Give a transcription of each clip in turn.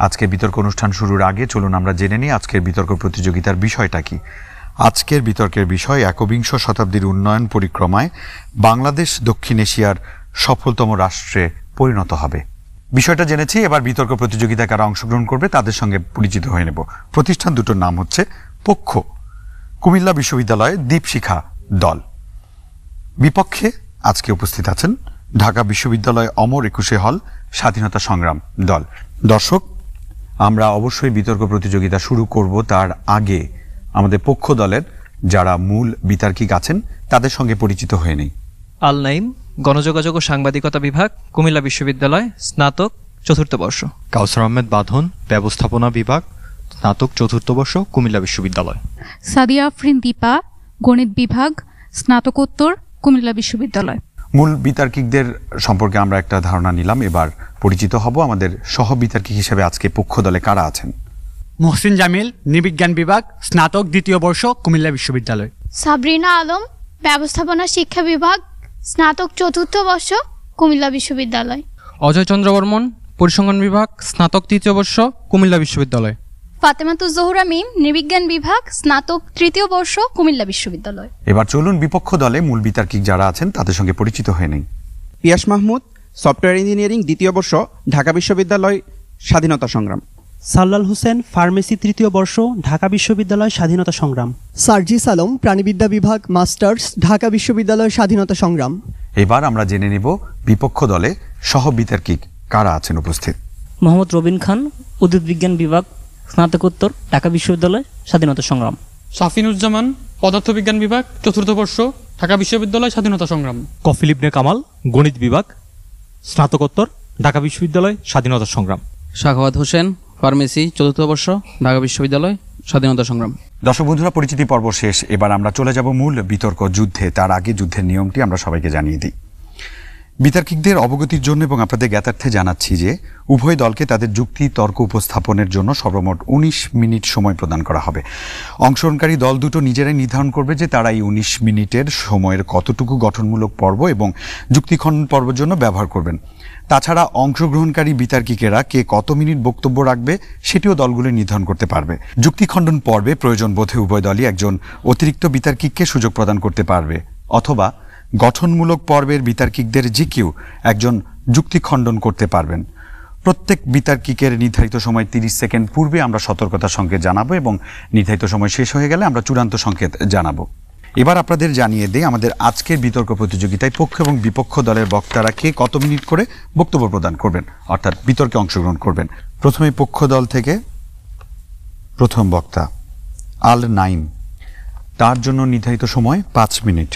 আজকের বিতর্ক অনুষ্ঠান শুরুর আগে চলুন আমরা জেনে নিই আজকের বিতর্ক প্রতিযোগিতার বিষয়টা কি। আজকের বিতর্কের বিষয় একবিংশ শতাব্দীর উন্নয়ন পরিক্রমায় বাংলাদেশ দক্ষিণ এশিয়ার সফলতম রাষ্ট্রে পরিণত হবে। বিষয়টা জেনেছি, এবার বিতর্ক প্রতিযোগিতায় কারা অংশগ্রহণ করবে তাদের সঙ্গে পরিচিত হয়ে নেব। প্রতিষ্ঠান দুটোর নাম হচ্ছে পক্ষ কুমিল্লা বিশ্ববিদ্যালয় দীপশিখা দল, বিপক্ষে আজকে উপস্থিত আছেন ঢাকা বিশ্ববিদ্যালয় অমর একুশে হল স্বাধীনতা সংগ্রাম দল। দর্শক, আমরা অবশ্যই বিতর্ক প্রতিযোগিতা শুরু করব তার আগে আমাদের পক্ষ দলের যারা মূল বিতার্কিক আছেন তাদের সঙ্গে পরিচিত হয়ে নেই। আল নাইম, গণযোগাযোগ ও সাংবাদিকতা বিভাগ, কুমিল্লা বিশ্ববিদ্যালয়, স্নাতক, চতুর্থ বর্ষ। কাউসার আহমেদ বাঁধন, ব্যবস্থাপনা বিভাগ, স্নাতক, চতুর্থ বর্ষ, কুমিল্লা বিশ্ববিদ্যালয়। সাদিয়া আফরিন দীপা, গণিত বিভাগ, স্নাতকোত্তর, কুমিল্লা বিশ্ববিদ্যালয়। মূল বিতার্কিকদের সম্পর্কে আমরা একটা ধারণা নিলাম, এবার পরিচিত হব আমাদের সহ বিতার্কিক হিসেবে আজকে পক্ষ দলে কারা আছেন। মহসিন জামিল, নৃবিজ্ঞান বিভাগ, স্নাতক, দ্বিতীয় বর্ষ, কুমিল্লা বিশ্ববিদ্যালয়। সাবরিনা আলম, ব্যবস্থাপনা শিক্ষা বিভাগ, স্নাতক, চতুর্থ বর্ষ, কুমিল্লা বিশ্ববিদ্যালয়। অজয় চন্দ্র বর্মন, পরিসংখ্যান বিভাগ, স্নাতক, তৃতীয় বর্ষ, কুমিল্লা বিশ্ববিদ্যালয়। ফাতেমাতুজ জোহরা মিম, নৃবিজ্ঞান বিভাগ, স্নাতক, তৃতীয় বর্ষ, কুমিল্লা বিশ্ববিদ্যালয়। এবার চলুন বিপক্ষ দলে মূল বিতার্কিক যারা আছেন তাদের সঙ্গে পরিচিত হয়ে নেই। পিয়াস মাহমুদ, সফটওয়্যার ইঞ্জিনিয়ারিং, দ্বিতীয় বর্ষ, ঢাকা বিশ্ববিদ্যালয় স্বাধীনতা সংগ্রাম। সাল্লাল হোসেন, ফার্মেসি, তৃতীয় বর্ষ, ঢাকা বিশ্ববিদ্যালয় স্বাধীনতা সংগ্রাম। সার্জিস আলম, প্রাণীবিদ্যা বিভাগ, মাস্টার্স, ঢাকা বিশ্ববিদ্যালয় স্বাধীনতা সংগ্রাম। এবার আমরা জেনে নেব বিপক্ষ দলে সহ বিতার্কিক কারা আছেন উপস্থিত। মোহাম্মদ রবিন খান, উদ্ভিদ বিজ্ঞান বিভাগ, স্নাতকোত্তর, ঢাকা বিশ্ববিদ্যালয় স্বাধীনতা সংগ্রাম। শাফিনুজ্জামান, পদার্থবিজ্ঞান বিভাগ, চতুর্থ বর্ষ, ঢাকা বিশ্ববিদ্যালয় স্বাধীনতা সংগ্রাম। কফিল ইবনে কামাল, গণিত বিভাগ, স্নাতকোত্তর, ঢাকা বিশ্ববিদ্যালয় স্বাধীনতা সংগ্রাম। শাখাওয়াত হোসেন, ফার্মেসি, চতুর্থ বর্ষ, ঢাকা বিশ্ববিদ্যালয় স্বাধীনতা সংগ্রাম। দর্শক বন্ধুরা, পরিচিতি পর্ব শেষ, এবার আমরা চলে যাব মূল বিতর্ক যুদ্ধে। তার আগে যুদ্ধের নিয়মটি আমরা সবাইকে জানিয়ে দিই। বিতার্কিকদের অবগতির জন্য এবং আপনাদের জ্ঞাতার্থে জানাচ্ছি যে উভয় দলকে তাদের যুক্তি তর্ক উপস্থাপনের জন্য সর্বমোট 19 মিনিট সময় প্রদান করা হবে। অংশগ্রহণকারী দল দুটো নিজেরাই নির্ধারণ করবে যে তারা এই 19 মিনিটের সময়ের কতটুকু গঠনমূলক পর্ব এবং যুক্তিখণ্ডন পর্বের জন্য ব্যবহার করবেন। তাছাড়া অংশগ্রহণকারী বিতার্কিকেরা কে কত মিনিট বক্তব্য রাখবে সেটিও দলগুলো নির্ধারণ করতে পারবে। যুক্তিখণ্ডন পর্বে প্রয়োজন বোধে উভয় দলই একজন অতিরিক্ত বিতার্কিককে সুযোগ প্রদান করতে পারবে, অথবা গঠনমূলক পর্বের বিতার্কিকদের যে কেউ একজন যুক্তি খণ্ডন করতে পারবেন। প্রত্যেক বিতার্কিকের নির্ধারিত সময় 30 সেকেন্ড পূর্বে আমরা সতর্কতার সংকেত জানাবো এবং নির্ধারিত সময় শেষ হয়ে গেলে আমরা চূড়ান্ত সংকেত জানাবো। এবার আপনাদের জানিয়ে দেই আমাদের আজকের বিতর্ক প্রতিযোগিতায় পক্ষ এবং বিপক্ষ দলের বক্তারা কে কত মিনিট করে বক্তব্য প্রদান করবেন, অর্থাৎ বিতর্কে অংশগ্রহণ করবেন। প্রথমে পক্ষ দল থেকে প্রথম বক্তা আল নাইম, তার জন্য নির্ধারিত সময় 5 মিনিট।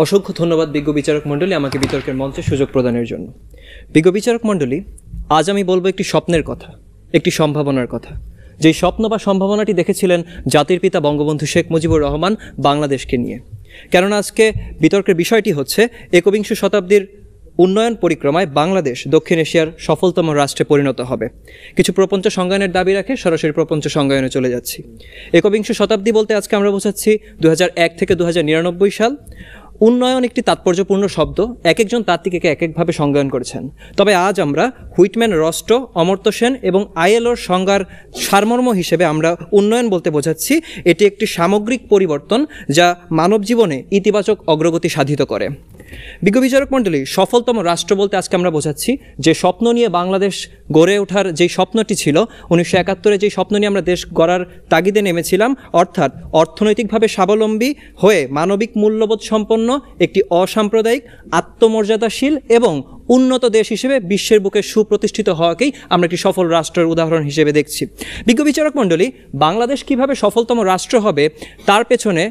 অসংখ্য ধন্যবাদ বিজ্ঞ বিচারক মণ্ডলী আমাকে বিতর্কের মঞ্চে সুযোগ প্রদানের জন্য। বিজ্ঞ বিচারক মণ্ডলী, আজ আমি বলবো একটি স্বপ্নের কথা, একটি সম্ভাবনার কথা। যেই স্বপ্ন বা সম্ভাবনাটি দেখেছিলেন জাতির পিতা বঙ্গবন্ধু শেখ মুজিবুর রহমান বাংলাদেশকে নিয়ে। কেননা আজকে বিতর্কের বিষয়টি হচ্ছে একবিংশ শতাব্দীর উন্নয়ন পরিক্রমায় বাংলাদেশ দক্ষিণ এশিয়ার সফলতম রাষ্ট্রে পরিণত হবে। কিছু প্রপঞ্চ সংজ্ঞায়নের দাবি রাখে সরাসরি প্রপঞ্চ সংজ্ঞায়নে চলে যাচ্ছি। একবিংশ শতাব্দী বলতে আজকে আমরা বোঝাচ্ছি 2001 থেকে 2099 সাল। উন্নয়ন একটি তাৎপর্যপূর্ণ শব্দ, এক একজন তাত্ত্বিক একে এক একভাবে সংজ্ঞায়ন করেছেন। তবে আজ আমরা হুইটম্যান, রস্টো, অমর্ত্য সেন এবং আইএলওর সংজ্ঞার সারমর্ম হিসেবে আমরা উন্নয়ন বলতে বোঝাচ্ছি এটি একটি সামগ্রিক পরিবর্তন যা মানব জীবনে ইতিবাচক অগ্রগতি সাধিত করে। বিজ্ঞ বিচারক মণ্ডলী, সফলতম রাষ্ট্র বলতে আজকে আমরা বোঝাচ্ছি যে স্বপ্ন নিয়ে বাংলাদেশ গড়ে ওঠার যেই স্বপ্নটি ছিল, 1971-এ যেই স্বপ্ন নিয়ে আমরা দেশ গড়ার তাগিদে নেমেছিলাম, অর্থাৎ অর্থনৈতিকভাবে স্বাবলম্বী হয়ে মানবিক মূল্যবোধ সম্পন্ন একটি অসাম্প্রদায়িক, আত্মমর্যাদাশীল এবং উন্নত দেশ হিসেবে বিশ্বের বুকে সুপ্রতিষ্ঠিত হওয়াকেই আমরা একটি সফল রাষ্ট্রের উদাহরণ হিসেবে দেখছি। বিজ্ঞ বিচারক মণ্ডলী, বাংলাদেশ কিভাবে সফলতম রাষ্ট্র হবে তার পেছনে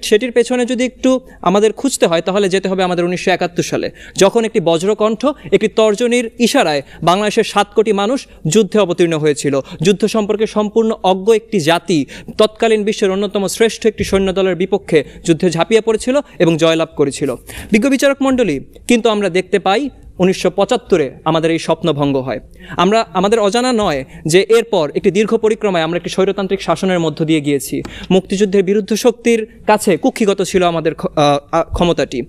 সেটির পেছনে যদি একটু আমাদের খুঁজতে হয় তাহলে যেতে হবে আমাদের 1971 সালে, যখন একটি বজ্রকণ্ঠ, একটি তর্জনীর ইশারায় বাংলাদেশের 7 কোটি মানুষ যুদ্ধে অবতীর্ণ হয়েছিল। যুদ্ধ সম্পর্কে সম্পূর্ণ অজ্ঞ একটি জাতি তৎকালীন বিশ্বের অন্যতম শ্রেষ্ঠ একটি সৈন্যদলের বিপক্ষে যুদ্ধে ঝাঁপিয়ে পড়েছিল এবং জয়লাভ করেছিল। বিজ্ঞ বিচারক মণ্ডলী, কিন্তু আমরা দেখতে পাই 1975-এ আমাদের এই স্বপ্নভঙ্গ হয়। আমাদের অজানা নয় যে এরপর একটি দীর্ঘ পরিক্রমায় আমরা একটি স্বৈরতান্ত্রিক শাসনের মধ্য দিয়ে গিয়েছি। মুক্তিযুদ্ধের বিরুদ্ধ শক্তির কাছে কুক্ষিগত ছিল আমাদের ক্ষমতাটি।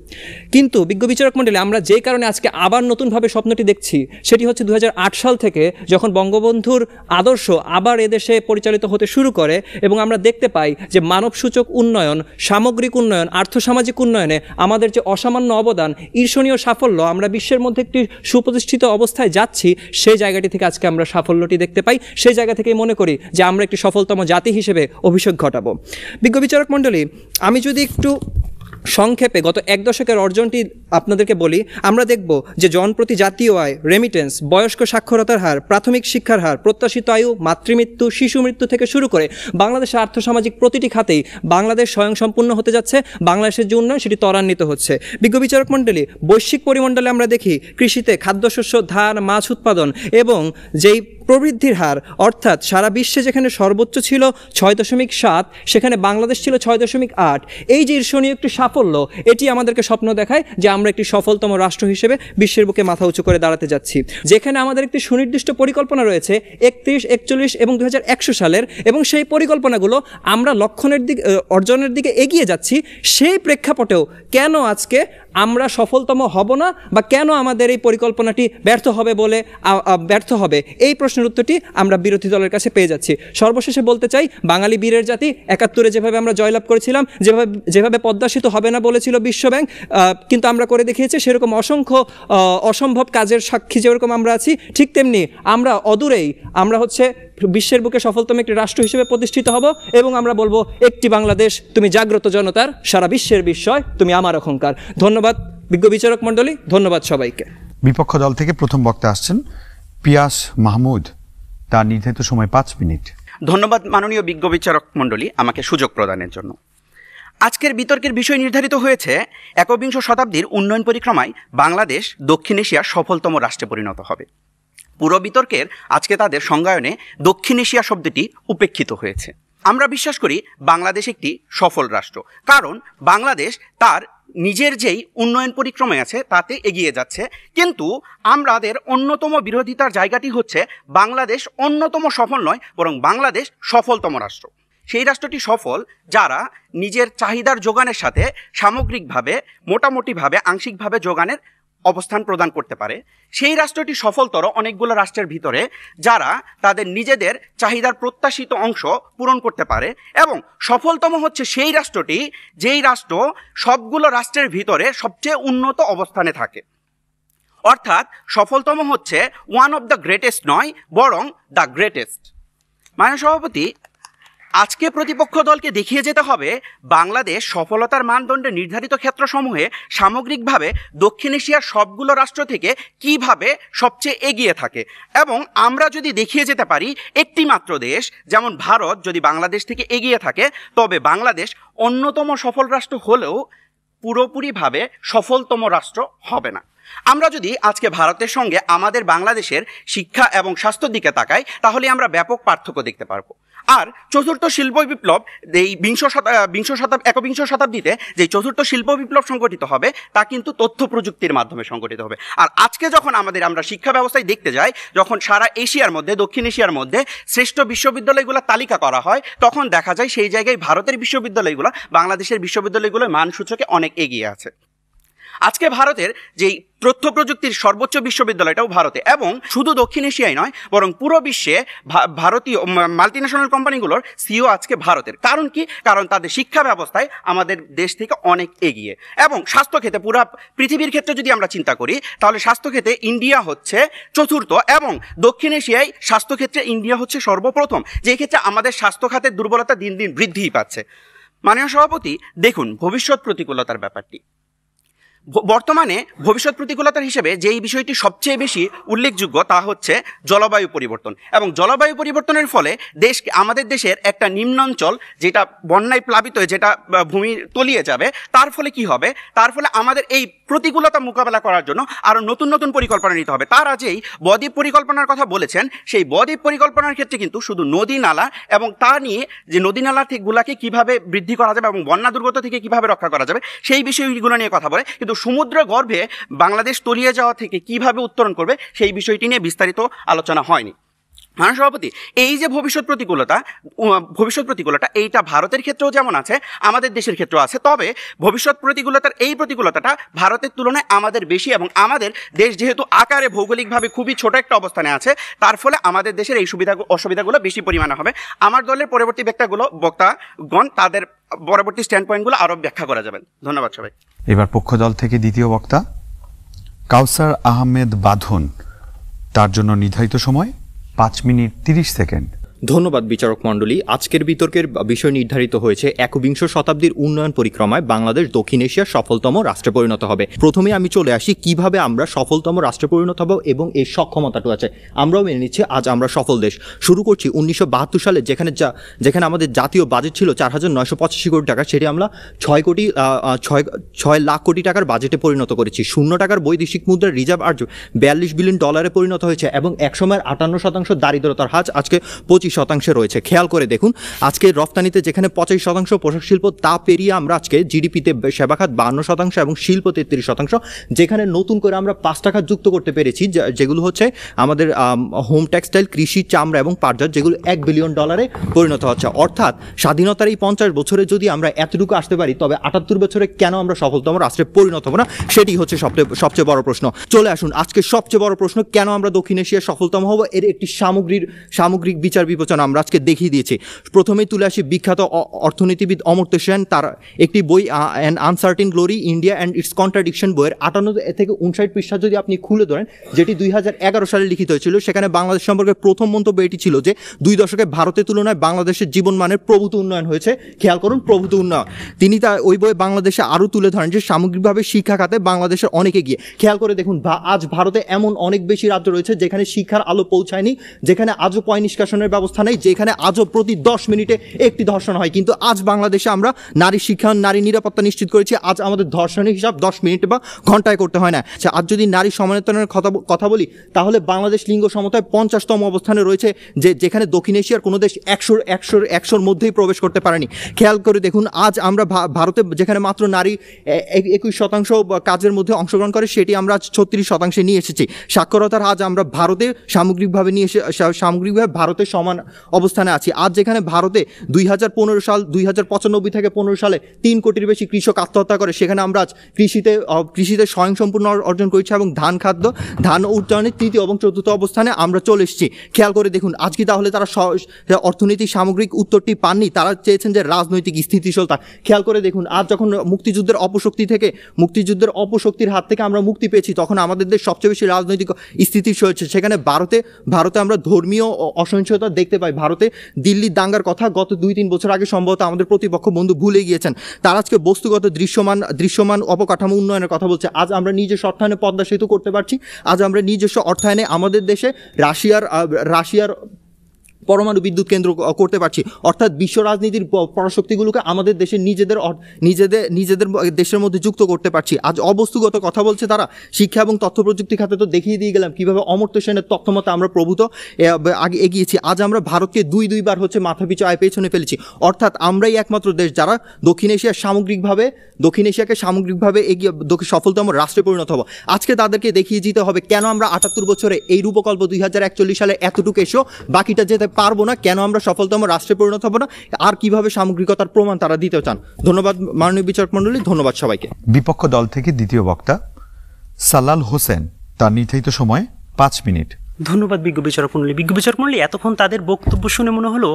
কিন্তু বিজ্ঞ বিচারক মণ্ডলী, আমরা যে কারণে আজকে আবার নতুনভাবে স্বপ্নটি দেখছি সেটি হচ্ছে 2008 সাল থেকে যখন বঙ্গবন্ধুর আদর্শ আবার এদেশে পরিচালিত হতে শুরু করে এবং আমরা দেখতে পাই যে মানবসূচক উন্নয়ন, সামগ্রিক উন্নয়ন, আর্থসামাজিক উন্নয়নে আমাদের যে অসামান্য অবদান, ঈর্ষণীয় সাফল্য, আমরা বিশ্বের মধ্যে একটি সুপ্রতিষ্ঠিত অবস্থায় যাচ্ছি, সেই জায়গাটি থেকে আজকে আমরা সাফল্যটি দেখতে পাই। সেই জায়গা থেকেই মনে করি যে আমরা একটি সফলতম জাতি হিসেবে অভিষেক ঘটাবো। বিজ্ঞ বিচারক মণ্ডলী, আমি যদি একটু সংক্ষেপে গত এক দশকের অর্জনটি আপনাদেরকে বলি, আমরা দেখব যে জনপ্রতি জাতীয় আয়, রেমিটেন্স, বয়স্ক সাক্ষরতার হার, প্রাথমিক শিক্ষার হার, প্রত্যাশিত আয়ু, মাতৃমৃত্যু, শিশু মৃত্যু থেকে শুরু করে বাংলাদেশের আর্থসামাজিক প্রতিটি খাতেই বাংলাদেশ স্বয়ংসম্পূর্ণ হতে যাচ্ছে। বাংলাদেশের যে উন্নয়ন সেটি ত্বরান্বিত হচ্ছে। বিজ্ঞ বিচারক মণ্ডলী, বৈশ্বিক পরিমণ্ডলে আমরা দেখি কৃষিতে খাদ্যশস্য, ধান, মাছ উৎপাদন এবং যেই প্রবৃদ্ধির হার, অর্থাৎ সারা বিশ্বে যেখানে সর্বোচ্চ ছিল 6.7, সেখানে বাংলাদেশ ছিল 6.8। এই যে ঈর্ষণীয় একটি সাফল্য, এটি আমাদেরকে স্বপ্ন দেখায় যে আমরা একটি সফলতম রাষ্ট্র হিসেবে বিশ্বের বুকে মাথা উঁচু করে দাঁড়াতে যাচ্ছি, যেখানে আমাদের একটি সুনির্দিষ্ট পরিকল্পনা রয়েছে 31, 41 এবং 2100 সালের, এবং সেই পরিকল্পনাগুলো আমরা অর্জনের দিকে এগিয়ে যাচ্ছি। সেই প্রেক্ষাপটেও কেন আজকে আমরা সফলতম হব না, বা কেন আমাদের এই পরিকল্পনাটি ব্যর্থ হবে, এই প্রশ্নের উত্তরটি আমরা বিরোধী দলের কাছে পেয়ে যাচ্ছি। সর্বশেষে বলতে চাই, বাঙালি বীরের জাতি, 71-এ যেভাবে আমরা জয়লাভ করেছিলাম, যেভাবে পদ্মা সেতু হবে না বলেছিল বিশ্বব্যাংক, কিন্তু আমরা করে দেখিয়েছি, সেরকম অসংখ্য অসম্ভব কাজের সাক্ষী যেরকম আমরা আছি, ঠিক তেমনি আমরা অদূরেই আমরা হচ্ছে বিশ্বের বুকে সফলতম একটি রাষ্ট্র হিসেবে প্রতিষ্ঠিত হব, এবং আমরা বলবো, একটি বাংলাদেশ, তুমি জাগ্রত জনতার, সারা বিশ্বের বিস্ময়, তুমি আমার অহংকার। ধন্যবাদ বিজ্ঞ বিচারক মণ্ডলী, ধন্যবাদ সবাইকে। বিপক্ষ দল থেকে প্রথম বক্তা আসছেন পিয়াস মাহমুদ, তার নির্ধারিত সময় 5 মিনিট। ধন্যবাদ মাননীয় বিজ্ঞ বিচারক মণ্ডলী আমাকে সুযোগ প্রদানের জন্য। আজকের বিতর্কের বিষয় নির্ধারিত হয়েছে 21 শতাব্দীর উন্নয়ন পরিক্রমায় বাংলাদেশ দক্ষিণ এশিয়ার সফলতম রাষ্ট্রে পরিণত হবে। পুরো বিতর্কের আজকে তাদের সংজ্ঞায়নে দক্ষিণ এশিয়া শব্দটি উপেক্ষিত হয়েছে। আমরা বিশ্বাস করি বাংলাদেশ একটি সফল রাষ্ট্র, কারণ বাংলাদেশ তার নিজের যেই উন্নয়ন পরিক্রমায় আছে তাতে এগিয়ে যাচ্ছে। কিন্তু আমাদের অন্যতম বিরোধিতার জায়গাটি হচ্ছে বাংলাদেশ অন্যতম সফল নয়, বরং বাংলাদেশ সফলতম রাষ্ট্র। সেই রাষ্ট্রটি সফল যারা নিজের চাহিদার যোগানের সাথে সামগ্রিকভাবে, মোটামুটিভাবে, আংশিকভাবে যোগানের অবস্থান প্রদান করতে পারে। সেই রাষ্ট্রটি সফলতর অনেকগুলো রাষ্ট্রের ভিতরে যারা তাদের নিজেদের চাহিদার প্রত্যাশিত অংশ পূরণ করতে পারে, এবং সফলতম হচ্ছে সেই রাষ্ট্রটি যেই রাষ্ট্র সবগুলো রাষ্ট্রের ভিতরে সবচেয়ে উন্নত অবস্থানে থাকে। অর্থাৎ সফলতম হচ্ছে ওয়ান অফ দ্য গ্রেটেস্ট নয়, বরং দ্য গ্রেটেস্ট। মাননীয় সভাপতি, আজকে প্রতিপক্ষ দলকে দেখিয়ে যেতে হবে বাংলাদেশ সফলতার মানদণ্ডে নির্ধারিত ক্ষেত্রসমূহে সামগ্রিকভাবে দক্ষিণ এশিয়ার সবগুলো রাষ্ট্র থেকে কিভাবে সবচেয়ে এগিয়ে থাকে, এবং আমরা যদি দেখিয়ে যেতে পারি একটি মাত্র দেশ যেমন ভারত যদি বাংলাদেশ থেকে এগিয়ে থাকে, তবে বাংলাদেশ অন্যতম সফল রাষ্ট্র হলেও পুরোপুরিভাবে সফলতম রাষ্ট্র হবে না। আমরা যদি আজকে ভারতের সঙ্গে আমাদের বাংলাদেশের শিক্ষা এবং স্বাস্থ্যের দিকে তাকাই, তাহলে আমরা ব্যাপক পার্থক্য দেখতে পারবো। আর চতুর্থ শিল্প বিপ্লব, এই 21 শতাব্দীতে যে চতুর্থ শিল্প বিপ্লব সংগঠিত হবে তা কিন্তু তথ্য প্রযুক্তির মাধ্যমে সংগঠিত হবে। আর আজকে যখন আমরা শিক্ষা ব্যবস্থায় দেখতে যাই, যখন সারা এশিয়ার মধ্যে, দক্ষিণ এশিয়ার মধ্যে শ্রেষ্ঠ বিশ্ববিদ্যালয়গুলোর তালিকা করা হয়, তখন দেখা যায় সেই জায়গায় ভারতের বিশ্ববিদ্যালয়গুলো বাংলাদেশের বিশ্ববিদ্যালয়গুলোর মানসূচকে অনেক এগিয়ে আছে। আজকে ভারতের যেই তথ্য প্রযুক্তির সর্বোচ্চ বিশ্ববিদ্যালয়টাও ভারতে, এবং শুধু দক্ষিণ এশিয়ায় নয়, বরং পুরো বিশ্বে ভারতীয় মাল্টিন্যাশনাল কোম্পানিগুলোর সিইও আজকে ভারতের। কারণ কি? কারণ তাদের শিক্ষা ব্যবস্থায় আমাদের দেশ থেকে অনেক এগিয়ে। এবং স্বাস্থ্যক্ষেত্রে, পুরো পৃথিবীর ক্ষেত্রে যদি আমরা চিন্তা করি, তাহলে স্বাস্থ্যক্ষেত্রে ইন্ডিয়া হচ্ছে চতুর্থ, এবং দক্ষিণ এশিয়ায় স্বাস্থ্যক্ষেত্রে ইন্ডিয়া হচ্ছে সর্বপ্রথম, যে ক্ষেত্রে আমাদের স্বাস্থ্য খাতের দুর্বলতা দিন দিন বৃদ্ধিই পাচ্ছে। মাননীয় সভাপতি, দেখুন ভবিষ্যৎ প্রতিকূলতার ব্যাপারটি। বর্তমানে ভবিষ্যৎ প্রতিকূলতার হিসেবে যেই বিষয়টি সবচেয়ে বেশি উল্লেখযোগ্য তা হচ্ছে জলবায়ু পরিবর্তন। এবং জলবায়ু পরিবর্তনের ফলে আমাদের দেশের একটা নিম্নাঞ্চল যেটা বন্যায় প্লাবিত হয়ে যেটা ভূমি তলিয়ে যাবে, তার ফলে কি হবে? তার ফলে আমাদের এই প্রতিকূলতা মোকাবেলা করার জন্য আরও নতুন নতুন পরিকল্পনা নিতে হবে। তারা যেই বদ্বীপ পরিকল্পনার কথা বলেছেন, সেই বদ্বীপ পরিকল্পনার ক্ষেত্রে কিন্তু শুধু নদী নালা এবং তা নিয়ে যে নদী নালা গুলাকে কীভাবে বৃদ্ধি করা যাবে এবং বন্যা দুর্গত থেকে কীভাবে রক্ষা করা যাবে সেই বিষয়গুলো নিয়ে কথা বলে, কিন্তু সমুদ্র গর্ভে বাংলাদেশ তলিয়ে যাওয়া থেকে কীভাবে উত্তরণ করবে সেই বিষয়টি নিয়ে বিস্তারিত আলোচনা হয়নি। মাননীয় সভাপতি, এই যে ভবিষ্যৎ প্রতিকূলতা এইটা ভারতের ক্ষেত্রেও যেমন আছে, আমাদের দেশের ক্ষেত্রেও আছে। তবে ভবিষ্যৎ প্রতিকূলতাটা ভারতের তুলনায় আমাদের বেশি, এবং আমাদের দেশ যেহেতু আকারে ভৌগোলিকভাবে খুবই ছোট একটা অবস্থানে আছে, তার ফলে আমাদের দেশের এই অসুবিধাগুলো বেশি পরিমাণে হবে। আমার দলের পরবর্তী বক্তাগণ তাদের পরবর্তী স্ট্যান্ড পয়েন্টগুলো আরও ব্যাখ্যা করা যাবেন। ধন্যবাদ সবাই। এবার পক্ষ দল থেকে দ্বিতীয় বক্তা কাউসার আহমেদ বাঁধন, তার জন্য নির্ধারিত সময় 5 মিনিট 30 সেকেন্ড। ধন্যবাদ বিচারক মণ্ডলী। আজকের বিতর্কের বিষয় নির্ধারিত হয়েছে একবিংশ শতাব্দীর উন্নয়ন পরিক্রমায় বাংলাদেশ দক্ষিণ এশিয়ার সফলতম রাষ্ট্রে পরিণত হবে। প্রথমে আমি চলে আসি কিভাবে আমরা সফলতম রাষ্ট্রে পরিণত হব এবং এই সক্ষমতাটা আছে। আমরাও মেনে নিচ্ছি আজ আমরা সফল দেশ। শুরু করছি 1972 সালে, যেখানে আমাদের জাতীয় বাজেট ছিল 4,985 কোটি টাকা, সেটি আমরা 6 লাখ কোটি টাকার বাজেটে পরিণত করেছি। 0 টাকার বৈদেশিক মুদ্রার রিজার্ভ আর্জ $42 বিলিয়ন পরিণত হয়েছে এবং একসময়ের 58% দারিদ্রতার হার আজকে 25% রয়েছে। খেয়াল করে দেখুন, আজকে রপ্তানিতে যেখানে 85% পোশাক শিল্প, তা পেরিয়ে আমরা আজকে জিডিপিতে সেবা খাত 52% এবং শিল্প 33%, যেখানে নতুন করে আমরা 5টা খাত যুক্ত করতে পেরেছি, যেগুলো হচ্ছে আমাদের হোম টেক্সটাইল, কৃষি, চামড়া এবং পাটজাত, যেগুলো $1 বিলিয়ন পরিণত হচ্ছে। অর্থাৎ স্বাধীনতার এই 50 বছরে যদি আমরা এতটুকু আসতে পারি, তবে 78 বছরে কেন আমরা সফলতম রাষ্ট্রে পরিণত হব না, সেটি হচ্ছে সবচেয়ে বড় প্রশ্ন। চলে আসুন, আজকে সবচেয়ে বড় প্রশ্ন, কেন আমরা দক্ষিণ এশিয়ার সফলতম হব, এর একটি সামগ্রিক বিচার বিবেচনা আমরা আজকে দেখিয়ে দিয়েছি। প্রথমেই তুলে আসি বিখ্যাত অর্থনীতিবিদ অমর্ত্য সেন, তার একটি বই an uncertain glory, India and it's contradiction, বইয়ের 58 থেকে 59 পৃষ্ঠা যদি আপনি খুলে ধরেন, যেটি 2011 সালে লিখিত হয়েছিল, সেখানে বাংলাদেশ সম্পর্কে প্রথম মন্তব্য এটি ছিল যে 2 দশকে ভারতের তুলনায় বাংলাদেশের জীবনমানের প্রভূত উন্নয়ন হয়েছে। খেয়াল করুন, প্রভূত উন্নয়ন। তিনি ওই বইয়ে বাংলাদেশে আরও তুলে ধরেন যে সামগ্রিকভাবে শিক্ষা খাতে বাংলাদেশের অনেক এগিয়ে। খেয়াল করে দেখুন, আজ ভারতে এমন অনেক বেশি রাজ্য রয়েছে যেখানে শিক্ষার আলো পৌঁছায়নি, যেখানে আজও পয় নিষ্কাশনের ব্যবস্থা নেই, যেখানে আজও প্রতি 10 মিনিটে একটি ধর্ষণ হয়। কিন্তু আজ বাংলাদেশে আমরা নারী শিক্ষা, নারী নিরাপত্তা নিশ্চিত করেছি। আজ আমাদের ধর্ষণের হিসাব 10 মিনিটে বা ঘন্টায় করতে হয় না। আজ যদি নারী সমানতায়নের কথা বলি, তাহলে বাংলাদেশ লিঙ্গ সমতায় 50তম অবস্থানে রয়েছে, যেখানে দক্ষিণ এশিয়ার কোনো দেশ 100-র মধ্যেই প্রবেশ করতে পারেনি। খেয়াল করে দেখুন, আজ আমরা ভারতে যেখানে মাত্র নারী 21% কাজের মধ্যে অংশগ্রহণ করে, সেটি আমরা আজ 36% নিয়ে এসেছি। সাক্ষরতার আজ আমরা ভারতে সামগ্রিকভাবে ভারতের সমান অবস্থানে আছি। আজ যেখানে ভারতে 2095 থেকে 15 সালে 3 কোটির বেশি কৃষক আত্মহত্যা করে, সেখানে আমরা আজ কৃষিতে স্বয়ংসম্পূর্ণ অর্জন করেছি এবং ধান উৎপাদনের 3য় এবং 4র্থ অবস্থানে আমরা চলে এসেছি। খেয়াল করে দেখুন, আজকে তাহলে তারা অর্থনৈতিক সামগ্রিক উত্তরটি পাননি, তারা চেয়েছেন যে রাজনৈতিক স্থিতিশীলতা। খেয়াল করে দেখুন, আজ যখন মুক্তিযুদ্ধের অপশক্তির হাত থেকে আমরা মুক্তি পেয়েছি, তখন আমাদের দেশ সবচেয়ে বেশি রাজনৈতিক স্থিতিশীল হয়েছে। সেখানে ভারতে আমরা ধর্মীয় অসহিষ্ণুতা দেখতে পাই। ভারতে দিল্লির দাঙ্গার কথা গত 2-3 বছর আগে সম্ভবত আমাদের প্রতিপক্ষ বন্ধু ভুলে গিয়েছেন। তারা আজকে বস্তুগত দৃশ্যমান অবকাঠামো উন্নয়নের কথা বলছে। আজ আমরা নিজস্ব অর্থায়নে পদ্মা সেতু করতে পারছি। আজ আমরা নিজস্ব অর্থায়নে আমাদের দেশে রাশিয়ার পরমাণু বিদ্যুৎ কেন্দ্র করতে পারছি। অর্থাৎ বিশ্ব রাজনীতির পরাশক্তিগুলোকে আমাদের দেশে নিজেদের দেশের মধ্যে যুক্ত করতে পারছি। আজ অবস্তুগত কথা বলছে তারা। শিক্ষা এবং তথ্য প্রযুক্তি খাতে তো দেখিয়ে দিয়ে গেলাম কীভাবে অমর্ত্য সেনের তথ্যমতে আমরা প্রভূত আগে এগিয়েছি। আজ আমরা ভারতকে দুইবার হচ্ছে মাথাপিছু আয় পেছনে ফেলেছি। অর্থাৎ আমরাই একমাত্র দেশ যারা দক্ষিণ এশিয়াকে সামগ্রিকভাবে এগিয়ে সফলতম রাষ্ট্রে পরিণত হব। আজকে তাদেরকে দেখিয়ে দিতে হবে কেন আমরা 78 বছরে এই রূপকল্প 2041 সালে এতটুকু এসেও বাকিটা যেতে পারবো না, কেন আমরা সফলতম রাষ্ট্রে পরিণত হব না, আর কিভাবে সামগ্রিকতার প্রমাণ তারা দিতে চান। ধন্যবাদ মাননীয় বিচারক মণ্ডলী, ধন্যবাদ সবাইকে। বিপক্ষ দল থেকে দ্বিতীয় বক্তা সালাল হোসেন, তার নির্ধারিত সময় 5 মিনিট। ধন্যবাদ বিজ্ঞ বিচারক মণ্ডলী। বিজ্ঞ বিচারক মণ্ডলী, এতক্ষণ তাদের বক্তব্য শুনে মনে হলো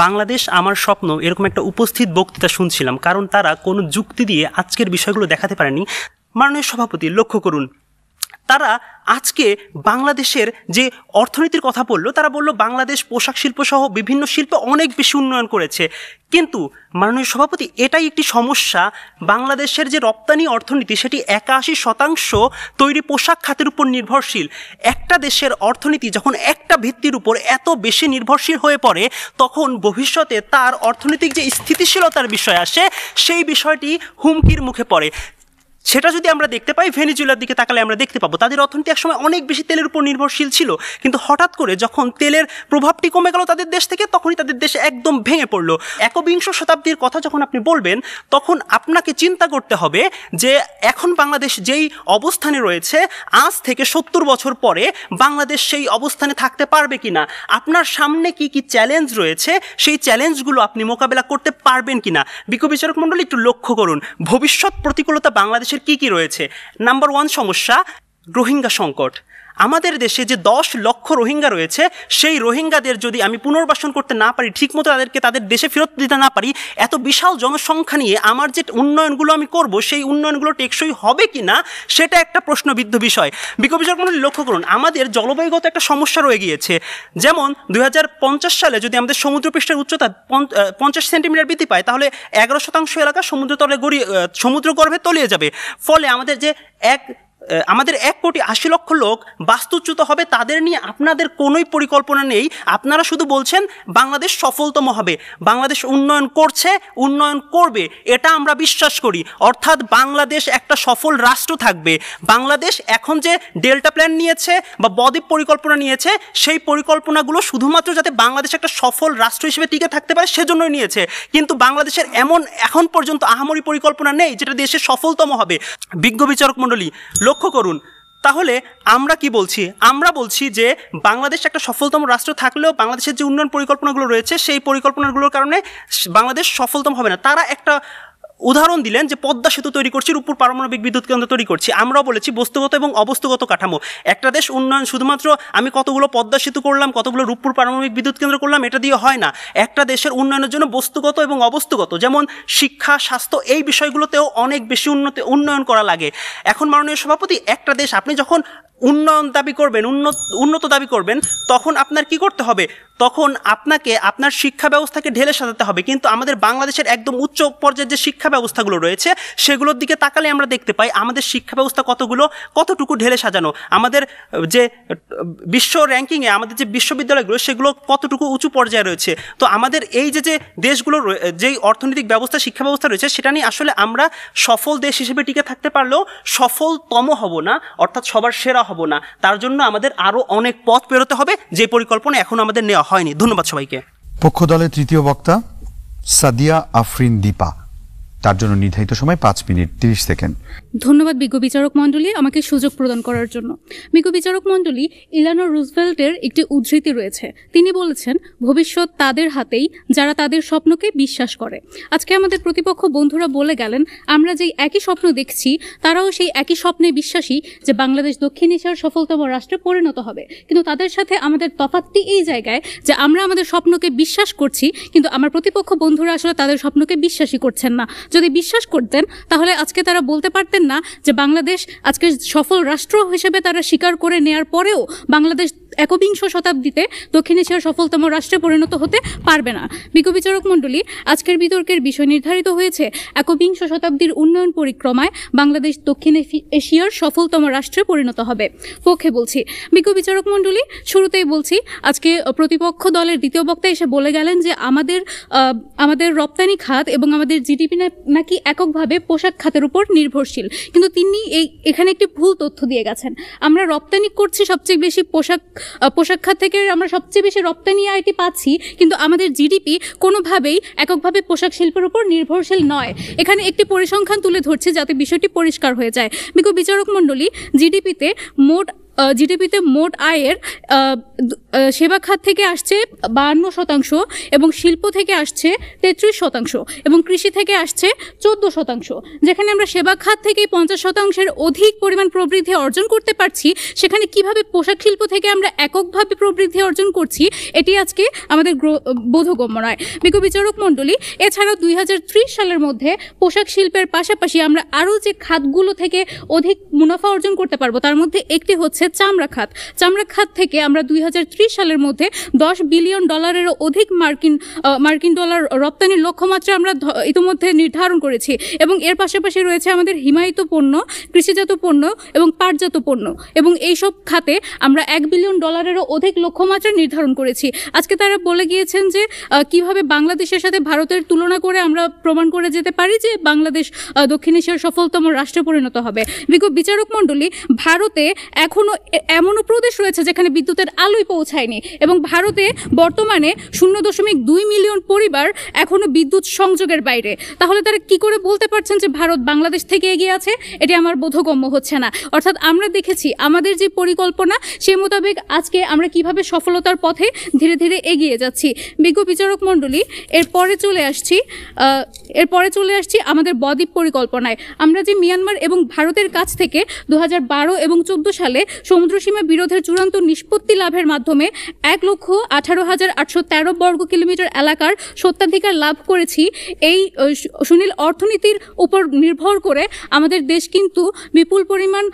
বাংলাদেশ আমার স্বপ্ন, এরকম একটা উপস্থিত বক্তৃতা শুনছিলাম, কারণ তারা কোনো যুক্তি দিয়ে আজকের বিষয়গুলো দেখাতে পারেনি। মাননীয় সভাপতি, লক্ষ্য করুন, তারা আজকে বাংলাদেশের যে অর্থনীতির কথা বললো, তারা বললো বাংলাদেশ পোশাক শিল্প সহ বিভিন্ন শিল্পে অনেক বেশি উন্নয়ন করেছে। কিন্তু মাননীয় সভাপতি, এটাই একটি সমস্যা। বাংলাদেশের যে রপ্তানি অর্থনীতি, সেটি 81% তৈরি পোশাক খাতের উপর নির্ভরশীল। একটা দেশের অর্থনীতি যখন একটা ভিত্তির উপর এত বেশি নির্ভরশীল হয়ে পড়ে, তখন ভবিষ্যতে তার অর্থনৈতিক যে স্থিতিশীলতার বিষয় আসে, সেই বিষয়টি হুমকির মুখে পড়ে। সেটা যদি আমরা দেখতে পাই, ভেনেজুয়েলার দিকে তাকালে আমরা দেখতে পাবো তাদের অর্থনীতি একসময় অনেক বেশি তেলের উপর নির্ভরশীল ছিল, কিন্তু হঠাৎ করে যখন তেলের প্রভাবটি কমে গেল তাদের দেশ থেকে, তখনই তাদের দেশ একদম ভেঙে পড়লো। একবিংশ শতাব্দীর কথা যখন আপনি বলবেন, তখন আপনাকে চিন্তা করতে হবে যে এখন বাংলাদেশ যেই অবস্থানে রয়েছে, আজ থেকে 70 বছর পরে বাংলাদেশ সেই অবস্থানে থাকতে পারবে কিনা, আপনার সামনে কি কি চ্যালেঞ্জ রয়েছে, সেই চ্যালেঞ্জগুলো আপনি মোকাবেলা করতে পারবেন কিনা। বিজ্ঞ বিচারক মণ্ডলী একটু লক্ষ্য করুন ভবিষ্যৎ প্রতিকূলতা বাংলাদেশের কি কি রয়েছে। নাম্বার 1 সমস্যা রোহিঙ্গা সংকট। আমাদের দেশে যে 10 লক্ষ রোহিঙ্গা রয়েছে, সেই রোহিঙ্গাদের যদি আমি পুনর্বাসন করতে না পারি, ঠিকমতো তাদেরকে তাদের দেশে ফেরত দিতে না পারি, এত বিশাল জনসংখ্যা নিয়ে আমার যে উন্নয়নগুলো আমি করব, সেই উন্নয়নগুলো টেকসই হবে কি না, সেটা একটা প্রশ্নবিদ্ধ বিষয়। বিজ্ঞ বিচারক মণ্ডলী লক্ষ্য করুন, আমাদের জলবায়ুগত একটা সমস্যা রয়ে গিয়েছে। যেমন 2050 সালে যদি আমাদের সমুদ্রপৃষ্ঠের উচ্চতা 50 সেন্টিমিটার বৃদ্ধি পায়, তাহলে 11% এলাকা সমুদ্রগর্ভে তলিয়ে যাবে। ফলে আমাদের যে 1,80,00,000 লোক বাস্তুচ্যুত হবে, তাদের নিয়ে আপনাদের কোনোই পরিকল্পনা নেই। আপনারা শুধু বলছেন বাংলাদেশ সফলতম হবে, বাংলাদেশ উন্নয়ন করছে, উন্নয়ন করবে, এটা আমরা বিশ্বাস করি। অর্থাৎ বাংলাদেশ একটা সফল রাষ্ট্র থাকবে। বাংলাদেশ এখন যে ডেল্টা প্ল্যান নিয়েছে বা বদ্বীপ পরিকল্পনা নিয়েছে, সেই পরিকল্পনাগুলো শুধুমাত্র যাতে বাংলাদেশ একটা সফল রাষ্ট্র হিসেবে টিকে থাকতে পারে সেজন্যই নিয়েছে। কিন্তু বাংলাদেশের এখন পর্যন্ত আহামরি পরিকল্পনা নেই যেটা দেশের সফলতম হবে। বিজ্ঞ বিচারক মণ্ডলী লক্ষ্য করুন, তাহলে আমরা কি বলছি? আমরা বলছি যে বাংলাদেশ একটা সফলতম রাষ্ট্র থাকলেও বাংলাদেশের যে উন্নয়ন পরিকল্পনাগুলো রয়েছে, সেই পরিকল্পনাগুলোর কারণে বাংলাদেশ সফলতম হবে না। তারা একটা উদাহরণ দিলেন যে পদ্মা সেতু তৈরি করছি, রূপপুর পারমাণবিক বিদ্যুৎ কেন্দ্র তৈরি করছি। আমরাও বলেছি বস্তুগত এবং অবস্তুগত কাঠামো। একটা দেশ উন্নয়ন শুধুমাত্র আমি কতগুলো পদ্মা সেতু করলাম, কতগুলো রূপপুর পারমাণবিক বিদ্যুৎ কেন্দ্র করলাম, এটা দিয়ে হয় না। একটা দেশের উন্নয়নের জন্য বস্তুগত এবং অবস্তুগত, যেমন শিক্ষা, স্বাস্থ্য, এই বিষয়গুলোতেও অনেক বেশি উন্নয়ন করা লাগে। এখন মাননীয় সভাপতি, একটা দেশ আপনি যখন উন্নয়ন দাবি করবেন, উন্নত দাবি করবেন, তখন আপনার কি করতে হবে? তখন আপনাকে আপনার শিক্ষা ব্যবস্থাকে ঢেলে সাজাতে হবে। কিন্তু আমাদের বাংলাদেশের একদম উচ্চ পর্যায়ের যে শিক্ষা ব্যবস্থাগুলো রয়েছে, সেগুলোর দিকে তাকালে আমরা দেখতে পাই আমাদের শিক্ষা ব্যবস্থা কতটুকু ঢেলে সাজানো। আমাদের যে বিশ্ব র্যাঙ্কিংয়ে আমাদের যে বিশ্ববিদ্যালয়গুলো, সেগুলো কতটুকু উঁচু পর্যায়ে রয়েছে। তো আমাদের এই যে দেশগুলো, যেই অর্থনৈতিক ব্যবস্থা, শিক্ষা ব্যবস্থা রয়েছে, সেটা নিয়ে আসলে আমরা সফল দেশ হিসেবে টিকে থাকতে পারলেও সফলতম হব না, অর্থাৎ সবার সেরা হব না। তার জন্য আমাদের আরও অনেক পথ পেরোতে হবে, যে পরিকল্পনা এখন আমাদের নেওয়া হয়নি। ধন্যবাদ সবাইকে। পক্ষ দলের তৃতীয় বক্তা সাদিয়া আফরিন দীপা, তার জন্য নির্ধারিত সময় 5 মিনিট 30 সেকেন্ড। ধন্যবাদ বিজ্ঞ বিচারক মণ্ডলী আমাকে সুযোগ প্রদান করার জন্য। বিজ্ঞ বিচারক মণ্ডলী, ইলানো রুজভেল্টের একটি উদ্ধৃতি রয়েছে। তিনি বলেছেন, ভবিষ্যৎ তাদের হাতেই যারা তাদের স্বপ্নকে বিশ্বাস করে। আজকে আমাদের প্রতিপক্ষ বন্ধুরা বলে গেলেন, আমরা যেই একই স্বপ্ন দেখছি, তারাও সেই একই স্বপ্নে বিশ্বাসী যে বাংলাদেশ দক্ষিণ এশিয়ার সফলতম রাষ্ট্রে পরিণত হবে। কিন্তু তাদের সাথে আমাদের তফাৎটি এই জায়গায় যে আমরা আমাদের স্বপ্নকে বিশ্বাস করছি, কিন্তু আমার প্রতিপক্ষ বন্ধুরা আসলে তাদের স্বপ্নকে বিশ্বাসই করছেন না। যদি বিশ্বাস করতেন, তাহলে আজকে তারা বলতে পারতেন না যে বাংলাদেশ আজকে সফল রাষ্ট্র হিসেবে তারা স্বীকার করে নেয়ার পরেও বাংলাদেশ একবিংশ শতাব্দীতে দক্ষিণ এশিয়ার সফলতম রাষ্ট্রে পরিণত হতে পারবে না। বিজ্ঞ বিচারক মণ্ডলী, আজকের বিতর্কের বিষয় নির্ধারিত হয়েছে একবিংশ শতাব্দীর উন্নয়ন পরিক্রমায় বাংলাদেশ দক্ষিণ এশিয়ার সফলতম রাষ্ট্রে পরিণত হবে। পক্ষে বলছি। বিজ্ঞ বিচারক মণ্ডলী, শুরুতেই বলছি, আজকে প্রতিপক্ষ দলের দ্বিতীয় বক্তা এসে বলে গেলেন যে আমাদের রপ্তানি খাত এবং আমাদের জিডিপি নাকি এককভাবে পোশাক খাতের উপর নির্ভরশীল। কিন্তু তিনি এখানে একটি ভুল তথ্য দিয়ে গেছেন। আমরা রপ্তানি করছি সবচেয়ে বেশি পোশাক খাত থেকে, আমরা সবচেয়ে বেশি রপ্তানি আয়টি পাচ্ছি, কিন্তু আমাদের জিডিপি কোনোভাবেই এককভাবে পোশাক শিল্পের উপর নির্ভরশীল নয়। এখানে একটি পরিসংখ্যান তুলে ধরছে যাতে বিষয়টি পরিষ্কার হয়ে যায়। বিজ্ঞ বিচারক মণ্ডলী, জিডিপিতে মোট আয়ের সেবা খাত থেকে আসছে 52% এবং শিল্প থেকে আসছে 33% এবং কৃষি থেকে আসছে 14%। যেখানে আমরা সেবা খাত থেকে 50%-এর অধিক পরিমাণ প্রবৃদ্ধি অর্জন করতে পারছি, সেখানে কিভাবে পোশাক শিল্প থেকে আমরা এককভাবে প্রবৃদ্ধি অর্জন করছি, এটি আজকে আমাদের বোধগম্য নয়। বিজ্ঞ বিচারক মণ্ডলী, এছাড়াও 2030 সালের মধ্যে পোশাক শিল্পের পাশাপাশি আমরা আরও যে খাতগুলো থেকে অধিক মুনাফা অর্জন করতে পারবো, তার মধ্যে একটি হচ্ছে হচ্ছে চামড়া খাত থেকে আমরা 2030 সালের মধ্যে $10 বিলিয়ন অধিক মার্কিন ডলার রপ্তানির লক্ষ্যমাত্রা আমরা ইতিমধ্যে নির্ধারণ করেছি এবং এর পাশাপাশি রয়েছে আমাদের হিমায়িত পণ্য, কৃষিজাত পণ্য এবং পাটজাত পণ্য, এবং এইসব খাতে আমরা $1 বিলিয়ন অধিক লক্ষ্যমাত্রা নির্ধারণ করেছি। আজকে তারা বলে গিয়েছেন যে কিভাবে বাংলাদেশের সাথে ভারতের তুলনা করে আমরা প্রমাণ করে যেতে পারি যে বাংলাদেশ দক্ষিণ এশিয়ার সফলতম রাষ্ট্রে পরিণত হবে। বিজ্ঞ বিচারক মণ্ডলী, ভারতে এখনও এমনও প্রদেশ রয়েছে যেখানে বিদ্যুতের আলোই পৌঁছায়নি এবং ভারতে বর্তমানে 0.2 মিলিয়ন পরিবার এখনও বিদ্যুৎ সংযোগের বাইরে। তাহলে তারা কি করে বলতে পারছেন যে ভারত বাংলাদেশ থেকে এগিয়ে আছে? এটি আমার বোধগম্য হচ্ছে না। অর্থাৎ আমরা দেখেছি আমাদের যে পরিকল্পনা সে মোতাবেক আজকে আমরা কিভাবে সফলতার পথে ধীরে ধীরে এগিয়ে যাচ্ছি। বিজ্ঞ বিচারক মণ্ডলী, এরপরে চলে আসছি আমাদের বদ্বীপ পরিকল্পনায়। আমরা যে মিয়ানমার এবং ভারতের কাছ থেকে 2012 এবং 2014 সালে সমুদ্রসীমা বিরোধের চূড়ান্ত নিষ্পত্তি লাভের মাধ্যমে 1,18,813 বর্গ কিলোমিটার এলাকার স্বত্বাধিকার লাভ করেছি, এই সুনীল অর্থনীতির উপর নির্ভর করে আমাদের দেশ কিন্তু বিপুল পরিমাণ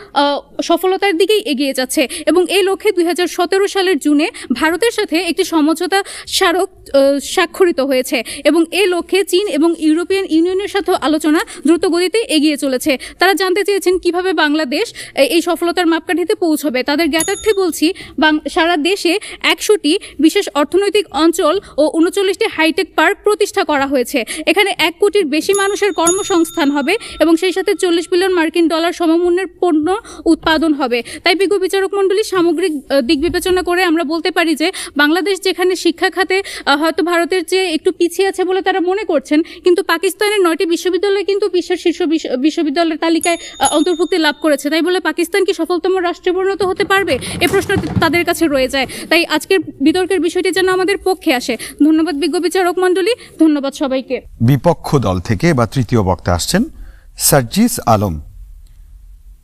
সফলতার দিকেই এগিয়ে যাচ্ছে এবং এই লক্ষ্যে 2017 সালের জুনে ভারতের সাথে একটি সমঝোতা স্মারক স্বাক্ষরিত হয়েছে এবং এই লক্ষ্যে চীন এবং ইউরোপিয়ান ইউনিয়নের সাথে আলোচনা দ্রুত গতিতে এগিয়ে চলেছে। তারা জানতে চেয়েছেন কিভাবে বাংলাদেশ এই সফলতার মাপকাঠিতে পৌঁছবে। তাদের জ্ঞাতার্থে বলছি, সারা দেশে 100টি বিশেষ অর্থনৈতিক অঞ্চল ও 39টি হাইটেক পার্ক প্রতিষ্ঠা করা হয়েছে। এখানে 1 কোটির বেশি মানুষের কর্মসংস্থান হবে এবং সেই সাথে $40 বিলিয়ন সমমূল্যের পণ্য উৎপাদন হবে। তাই বিজ্ঞ বিচারক মণ্ডলী, সামগ্রিক দিক বিবেচনা করে আমরা বলতে পারি যে বাংলাদেশ যেখানে শিক্ষা খাতে হয়তো ভারতের চেয়ে একটু পিছিয়ে আছে বলে তারা মনে করছেন, কিন্তু পাকিস্তানের 9টি বিশ্ববিদ্যালয় কিন্তু বিশ্বের শীর্ষ বিশ্ববিদ্যালয়ের তালিকায় অন্তর্ভুক্তি লাভ করেছে। তাই বলে পাকিস্তান কি সফলতম রাষ্ট্রে পরিণত হতে পারবে? এ প্রশ্ন তাদের কাছে রয়ে যায়। তাই আজকের বিতর্কের বিষয়টি যেন আমাদের পক্ষে আসে। ধন্যবাদ বিজ্ঞ বিচারক মণ্ডলী, ধন্যবাদ সবাইকে। বিপক্ষ দল থেকে এবার তৃতীয় বক্তা আসছেন সার্জিস আলম।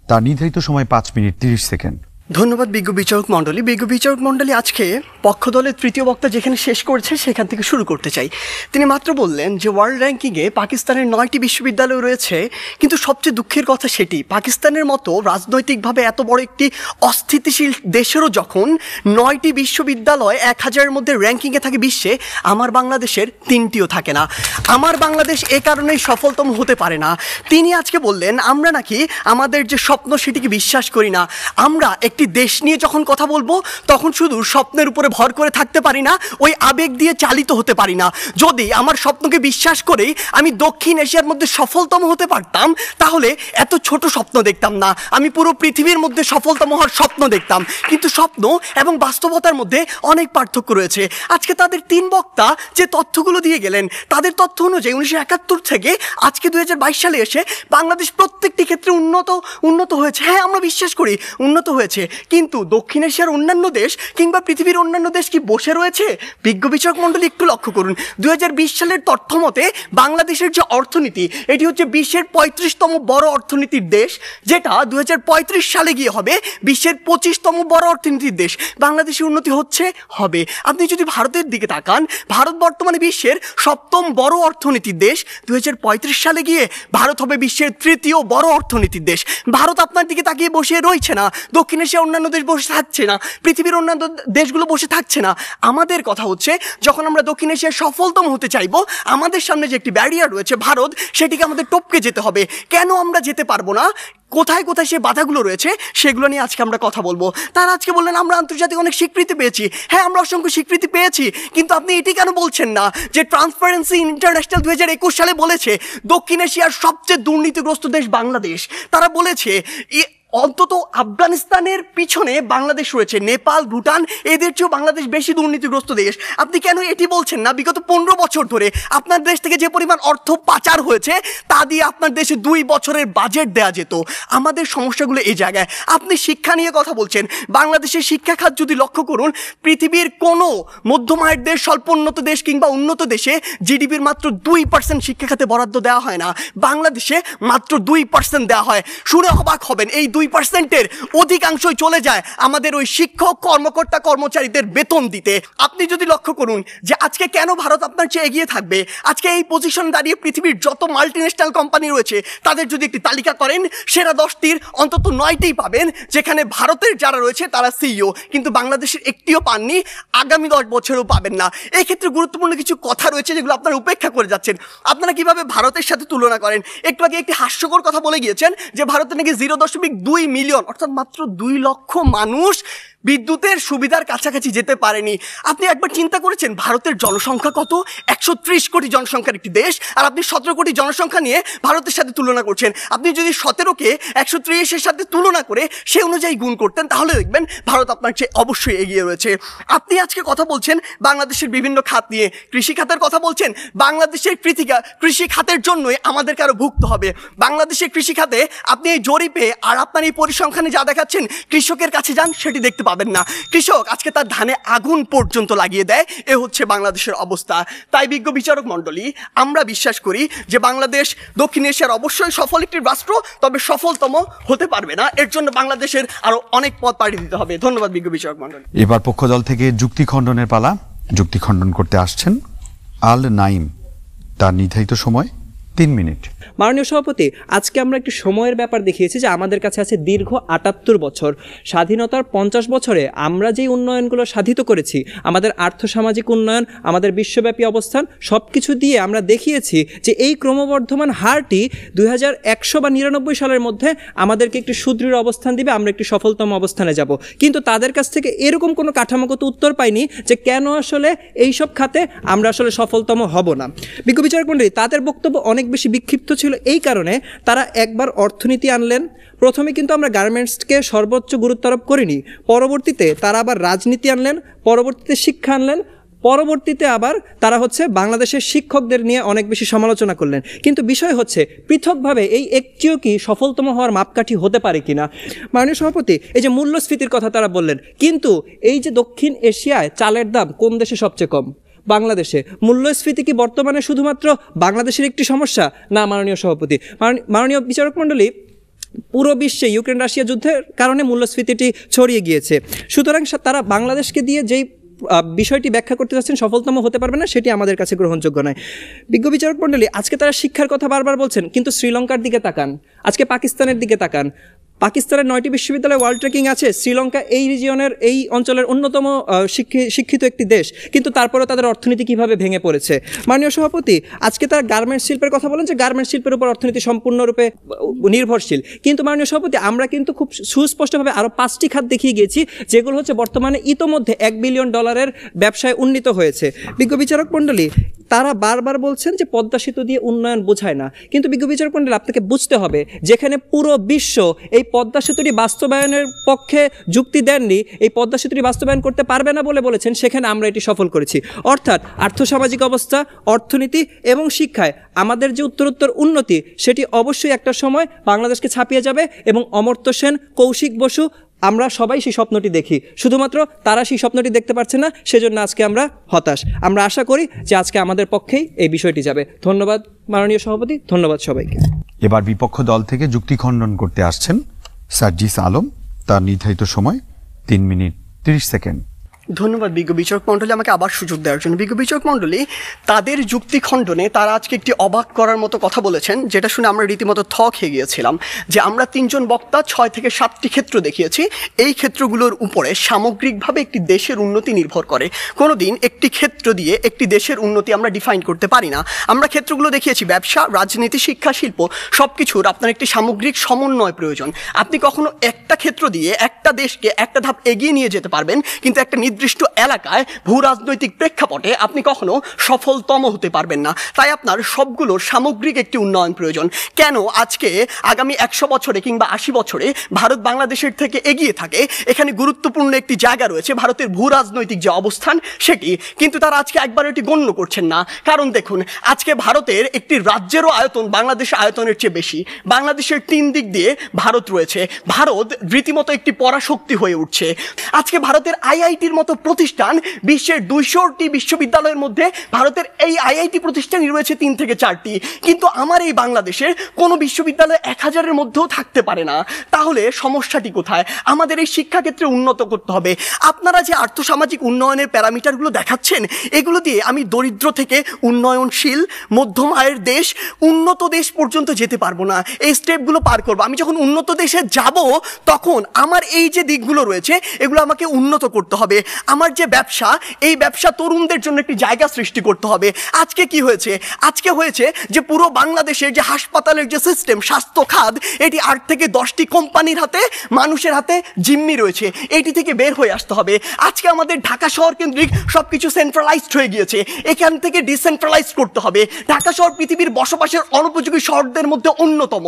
তার নির্ধারিত সময় 5 মিনিট 30 সেকেন্ড। ধন্যবাদ বিজ্ঞ বিচারক মণ্ডলী। বিজ্ঞ বিচারক মণ্ডলী, আজকে পক্ষ দলের তৃতীয় বক্তা যেখানে শেষ করেছে সেখান থেকে শুরু করতে চাই। তিনি মাত্র বললেন যে ওয়ার্ল্ড র্যাঙ্কিংয়ে পাকিস্তানের 9টি বিশ্ববিদ্যালয় রয়েছে, কিন্তু সবচেয়ে দুঃখের কথা সেটি পাকিস্তানের মতো রাজনৈতিকভাবে এত বড় একটি অস্থিতিশীল দেশেরও যখন 9টি বিশ্ববিদ্যালয় 1000-এর মধ্যে র্যাঙ্কিংয়ে থাকে বিশ্বে, আমার বাংলাদেশের 3টিও থাকে না। আমার বাংলাদেশ এ কারণেই সফলতম হতে পারে না। তিনি আজকে বললেন আমরা নাকি আমাদের যে স্বপ্ন সেটিকে বিশ্বাস করি না। আমরা একটি দেশ নিয়ে যখন কথা বলবো তখন শুধু স্বপ্নের উপরে ভর করে থাকতে পারি না, ওই আবেগ দিয়ে চালিত হতে পারি না। যদি আমার স্বপ্নকে বিশ্বাস করেই আমি দক্ষিণ এশিয়ার মধ্যে সফলতম হতে পারতাম, তাহলে এত ছোট স্বপ্ন দেখতাম না, আমি পুরো পৃথিবীর মধ্যে সফলতম হওয়ার স্বপ্ন দেখতাম। কিন্তু স্বপ্ন এবং বাস্তবতার মধ্যে অনেক পার্থক্য রয়েছে। আজকে তাদের 3 বক্তা যে তথ্যগুলো দিয়ে গেলেন, তাদের তথ্য অনুযায়ী 1971 থেকে আজকে 2022 সালে এসে বাংলাদেশ প্রত্যেকটি ক্ষেত্রে উন্নত হয়েছে। হ্যাঁ, আমরা বিশ্বাস করি উন্নত হয়েছে, কিন্তু দক্ষিণ এশিয়ার অন্যান্য দেশ কিংবা পৃথিবীর অন্যান্য দেশ কি বসে রয়েছে? বিজ্ঞ বিচারক মণ্ডলী, একটু লক্ষ্য করুন, 2020 সালের তথ্য মতে বাংলাদেশের যে অর্থনীতি, এটি হচ্ছে বিশ্বের 35তম বড় অর্থনীতির দেশ, যেটা 2035 সালে গিয়ে হবে বিশ্বের 25তম বড় অর্থনীতির দেশ। বাংলাদেশের উন্নতি হবে। আপনি যদি ভারতের দিকে তাকান, ভারত বর্তমানে বিশ্বের 7ম বড় অর্থনীতির দেশ। 2035 সালে গিয়ে ভারত হবে বিশ্বের 3য় বড় অর্থনীতির দেশ। ভারত আপনার দিকে তাকিয়ে বসে রয়েছে না, দক্ষিণ এশিয়া অন্যান্য দেশ বসে থাকছে না, পৃথিবীর অন্যান্য দেশগুলো বসে থাকছে না। আমাদের কথা হচ্ছে, যখন আমরা দক্ষিণ এশিয়ায় সফলতম হতে চাইবো, আমাদের সামনে যে একটি ব্যারিয়ার রয়েছে ভারত, সেটিকে আমাদের টপকে যেতে হবে। কেন আমরা যেতে পারবো না, কোথায় কোথায় সে বাধাগুলো রয়েছে, সেগুলো নিয়ে আজকে আমরা কথা বলবো। তারা আজকে বললেন আমরা আন্তর্জাতিক অনেক স্বীকৃতি পেয়েছি। হ্যাঁ, আমরা অসংখ্য স্বীকৃতি পেয়েছি, কিন্তু আপনি এটি কেন বলছেন না যে ট্রান্সপারেন্সি ইন্টারন্যাশনাল 2021 সালে বলেছে দক্ষিণ এশিয়ার সবচেয়ে দুর্নীতিগ্রস্ত দেশ বাংলাদেশ। তারা বলেছে অন্তত আফগানিস্তানের পিছনে বাংলাদেশ রয়েছে, নেপাল, ভুটান, এদের চেয়েও বাংলাদেশ বেশি দুর্নীতিগ্রস্ত দেশ। আপনি কেন এটি বলছেন না? বিগত 15 বছর ধরে আপনার দেশ থেকে যে পরিমাণ অর্থ পাচার হয়েছে, তা দিয়ে আপনার দেশে 2 বছরের বাজেট দেওয়া যেত। আমাদের সমস্যাগুলো এই জায়গায়। আপনি শিক্ষা নিয়ে কথা বলছেন, বাংলাদেশের শিক্ষা খাত যদি লক্ষ্য করুন, পৃথিবীর কোনো মধ্যম আয়ের দেশ, স্বল্প উন্নত দেশ কিংবা উন্নত দেশে জিডিপির মাত্র 2% শিক্ষা খাতে বরাদ্দ দেওয়া হয় না, বাংলাদেশে মাত্র 2% দেওয়া হয়। শুনে অবাক হবেন, এই 2% 2%-এর অধিকাংশই চলে যায় আমাদের ওই শিক্ষক কর্মকর্তা কর্মচারীদের বেতন দিতে। আপনি যদি লক্ষ্য করুন যে আজকে কেন ভারত আপনার চেয়ে এগিয়ে থাকবে, আজকে এই পজিশন দাঁড়িয়ে পৃথিবীর যত মাল্টিন্যাশনাল কোম্পানি রয়েছে তাদের যদি একটি তালিকা করেন, সেরা 10টির অন্তত 9টিই পাবেন যেখানে ভারতের যারা রয়েছে তারা সিইও, কিন্তু বাংলাদেশের একটিও পাননি, আগামী 10 বছরেও পাবেন না। এই ক্ষেত্রে গুরুত্বপূর্ণ কিছু কথা রয়েছে যেগুলো আপনারা উপেক্ষা করে যাচ্ছেন। আপনারা কিভাবে ভারতের সাথে তুলনা করেন? একটু আগে একটি হাস্যকর কথা বলে গিয়েছেন যে ভারতে নাকি 0.2 মিলিয়ন অর্থাৎ মাত্র 2 লক্ষ মানুষ বিদ্যুতের সুবিধার কাছাকাছি যেতে পারেনি। আপনি একবার চিন্তা করেছেন ভারতের জনসংখ্যা কত? 130 কোটি জনসংখ্যার একটি দেশ, আর আপনি 17 কোটি জনসংখ্যা নিয়ে ভারতের সাথে তুলনা করছেন। আপনি যদি 17কে 130-এর সাথে তুলনা করে সে অনুযায়ী গুণ করতেন তাহলে দেখবেন ভারত আপনার চেয়ে অবশ্যই এগিয়ে রয়েছে। আপনি আজকে কথা বলছেন বাংলাদেশের বিভিন্ন খাত নিয়ে, কৃষি খাতের কথা বলছেন। বাংলাদেশের কৃষি খাতের জন্যই আমাদেরকে আরো ভুগতে হবে। বাংলাদেশের কৃষি খাতে আপনি এই জরিপে আর আপনার এই পরিসংখ্যানে যা দেখাচ্ছেন, কৃষকের কাছে যান সেটি দেখতে পাবেন না। কৃষক আজকে তার ধানে আগুন পর্যন্ত লাগিয়ে দেয়। এ হচ্ছে বাংলাদেশের অবস্থা। তাই বিজ্ঞ বিচারক মণ্ডলী, আমরা বিশ্বাস করি যে বাংলাদেশ দক্ষিণ এশিয়ার অবশ্যই সফল একটি রাষ্ট্র, তবে সফলতম হতে পারবে না। এর জন্য বাংলাদেশের আরো অনেক পথ পাড়ি দিতে হবে। ধন্যবাদ বিজ্ঞ বিচারক মণ্ডলী। এবার পক্ষ দল থেকে যুক্তি খণ্ডনের পালা। যুক্তি খণ্ডন করতে আসছেন আল নাইম, তার নির্ধারিত সময় 3 মিনিট। মাননীয় সভাপতি, আজকে আমরা একটি সময়ের ব্যাপার দেখিয়েছি যে আমাদের কাছে আছে দীর্ঘ 78 বছর। স্বাধীনতার 50 বছরে আমরা যেই উন্নয়নগুলো সাধিত করেছি, আমাদের আর্থসামাজিক উন্নয়ন, আমাদের বিশ্বব্যাপী অবস্থান, সব কিছু দিয়ে আমরা দেখিয়েছি যে এই ক্রমবর্ধমান হারটি 2100 বা 99 সালের মধ্যে আমাদেরকে একটি সুদৃঢ় অবস্থান দিবে, আমরা একটি সফলতম অবস্থানে যাব। কিন্তু তাদের কাছ থেকে এরকম কোনো কাঠামোগত উত্তর পাইনি যে কেন আসলে এইসব খাতে আমরা আসলে সফলতম হব না। বিজ্ঞ বিচারক মণ্ডলী, তাদের বক্তব্য অনেক বেশি বিক্ষিপ্ত ছিল এই কারণে তারা একবার অর্থনীতি আনলেন। প্রথমে কিন্তু আমরা গার্মেন্টসকে সর্বোচ্চ গুরুত্ব আরোপ করিনি, পরবর্তীতে তারা আবার রাজনীতি আনলেন, পরবর্তীতে শিক্ষা আনলেন, পরবর্তীতে আবার তারা বাংলাদেশের শিক্ষকদের নিয়ে অনেক বেশি সমালোচনা করলেন। কিন্তু বিষয় হচ্ছে পৃথকভাবে এই একটিও কি সফলতম হওয়ার মাপকাঠি হতে পারে কিনা। মাননীয় সভাপতি, এই যে মূল্যস্ফীতির কথা তারা বললেন, কিন্তু এই যে দক্ষিণ এশিয়ায় চালের দাম কোন দেশে সবচেয়ে কম? বাংলাদেশে। মূল্যস্ফীতি কি বর্তমানে শুধুমাত্র বাংলাদেশের একটি সমস্যা? না মাননীয় সভাপতি, মাননীয় বিচারক মণ্ডলী, পুরো বিশ্বে ইউক্রেন রাশিয়া যুদ্ধের কারণে মূল্যস্ফীতিটি ছড়িয়ে গিয়েছে। সুতরাং তারা বাংলাদেশকে দিয়ে যেই বিষয়টি ব্যাখ্যা করতে যাচ্ছেন সফলতম হতে পারবে না, সেটি আমাদের কাছে গ্রহণযোগ্য নয়। বিজ্ঞ বিচারক মণ্ডলী, আজকে তারা শিক্ষার কথা বারবার বলছেন, কিন্তু শ্রীলঙ্কার দিকে তাকান, আজকে পাকিস্তানের দিকে তাকান। পাকিস্তানের 9টি বিশ্ববিদ্যালয় ওয়ার্ল্ড র্যাঙ্কিং আছে, শ্রীলঙ্কা এই রিজিয়নের, এই অঞ্চলের অন্যতম শিক্ষিত একটি দেশ, কিন্তু তারপরেও তাদের অর্থনীতি কিভাবে ভেঙে পড়েছে। মাননীয় সভাপতি, আজকে তারা গার্মেন্টস শিল্পের কথা বলেন যে গার্মেন্টস শিল্পের উপর অর্থনীতি সম্পূর্ণরূপে নির্ভরশীল, কিন্তু মাননীয় সভাপতি আমরা কিন্তু খুব সুস্পষ্টভাবে আরও 5টি খাত দেখিয়ে গিয়েছি যেগুলো বর্তমানে ইতোমধ্যে $1 বিলিয়ন ব্যবসায় উন্নীত হয়েছে। বিজ্ঞ বিচারক মণ্ডলী, তারা বারবার বলছেন যে পদ্মা সেতু দিয়ে উন্নয়ন বোঝায় না, কিন্তু বিজ্ঞ বিচারক মণ্ডলী আপনাকে বুঝতে হবে যেখানে পুরো বিশ্ব এই পদ্মা সেতুটি বাস্তবায়নের পক্ষে যুক্তি দেননি, এই পদ্মা সেতুটি বাস্তবায়ন করতে পারবে না বলে বলেছেন, সেখানে আমরা এটি সফল করেছি। অর্থাৎ আর্থসামাজিক অবস্থা, অর্থনীতি এবং শিক্ষায় আমাদের যে উত্তরোত্তর উন্নতি, সেটি অবশ্যই একটা সময় বাংলাদেশকে ছাপিয়ে যাবে। এবং অমর্ত্য সেন, কৌশিক বসু, আমরা সবাই সেই স্বপ্নটি দেখি, শুধুমাত্র তারা সেই স্বপ্নটি দেখতে পারছে না, সেজন্য আজকে আমরা হতাশ। আমরা আশা করি যে আজকে আমাদের পক্ষেই এই বিষয়টি যাবে। ধন্যবাদ মাননীয় সভাপতি, ধন্যবাদ সবাইকে। এবার বিপক্ষ দল থেকে যুক্তি খণ্ডন করতে আসছেন সার্জিস আলম, তার নির্ধারিত সময় 3 মিনিট 30 সেকেন্ড। ধন্যবাদ বিজ্ঞ বিচারক মণ্ডলী আমাকে আবার সুযোগ দেওয়ার জন্য। বিজ্ঞ বিচারক মণ্ডলী, তাদের যুক্তি খণ্ডনে তারা আজকে একটি অবাক করার মতো কথা বলেছেন, যেটা শুনে আমরা রীতিমতো খেয়ে গিয়েছিলাম। যে আমরা 3 জন বক্তা 6 থেকে 7টি ক্ষেত্র দেখিয়েছি, এই ক্ষেত্রগুলোর উপরে সামগ্রিকভাবে একটি দেশের উন্নতি নির্ভর করে। কোনোদিন একটি ক্ষেত্র দিয়ে একটি দেশের উন্নতি আমরা ডিফাইন করতে পারি না। আমরা ক্ষেত্রগুলো দেখিয়েছি ব্যবসা, রাজনীতি, শিক্ষা, শিল্প, সব কিছুর আপনার একটি সামগ্রিক সমন্বয় প্রয়োজন। আপনি কখনো একটা ক্ষেত্র দিয়ে একটা দেশকে একটা ধাপ এগিয়ে নিয়ে যেতে পারবেন, কিন্তু একটা নির্দিষ্ট এলাকায় ভূ রাজনৈতিক প্রেক্ষাপটে আপনি কখনো সফলতম হতে পারবেন না। তাই আপনার সবগুলোর সামগ্রিক একটি উন্নয়ন প্রয়োজন। কেন আজকে আগামী 100 বছরে কিংবা 80 বছরে ভারত বাংলাদেশের থেকে এগিয়ে থাকে, এখানে গুরুত্বপূর্ণ একটি জায়গা রয়েছে ভারতের ভূ রাজনৈতিক যে অবস্থান সেটি, কিন্তু তারা আজকে একবার এটি গণ্য করছেন না। কারণ দেখুন, আজকে ভারতের একটি রাজ্যেরও আয়তন বাংলাদেশের আয়তনের চেয়ে বেশি। বাংলাদেশের 3 দিক দিয়ে ভারত রয়েছে। ভারত রীতিমতো একটি পরাশক্তি হয়ে উঠছে। আজকে ভারতের আইআইটির মতো প্রতিষ্ঠান, বিশ্বের 200টি বিশ্ববিদ্যালয়ের মধ্যে ভারতের এই আইআইটি প্রতিষ্ঠানই রয়েছে 3 থেকে 4টি, কিন্তু আমার এই বাংলাদেশের কোনো বিশ্ববিদ্যালয় 1000-এর মধ্যেও থাকতে পারে না। তাহলে সমস্যাটি কোথায়? আমাদের এই শিক্ষাক্ষেত্রে উন্নত করতে হবে। আপনারা যে আর্থসামাজিক উন্নয়নের প্যারামিটারগুলো দেখাচ্ছেন, এগুলো দিয়ে আমি দরিদ্র থেকে উন্নয়নশীল মধ্যম আয়ের দেশ, উন্নত দেশ পর্যন্ত যেতে পারবো না। এই স্টেপগুলো পার করবো। আমি যখন উন্নত দেশে যাব, তখন আমার এই যে দিকগুলো রয়েছে এগুলো আমাকে উন্নত করতে হবে। আমার যে ব্যবসা, এই ব্যবসা তরুণদের জন্য একটি জায়গা সৃষ্টি করতে হবে। আজকে কি হয়েছে? আজকে হয়েছে যে পুরো বাংলাদেশের যে হাসপাতালের যে সিস্টেম, স্বাস্থ্য খাত, এটি 8 থেকে 10টি কোম্পানির হাতে, মানুষের হাতে জিম্মি রয়েছে। এটি থেকে বের হয়ে আসতে হবে। আজকে আমাদের ঢাকা শহর কেন্দ্রিক সব কিছু সেন্ট্রালাইজড হয়ে গিয়েছে, এখান থেকে ডিসেন্ট্রালাইজ করতে হবে। ঢাকা শহর পৃথিবীর বসবাসের অনুপযোগী শহরদের মধ্যে অন্যতম।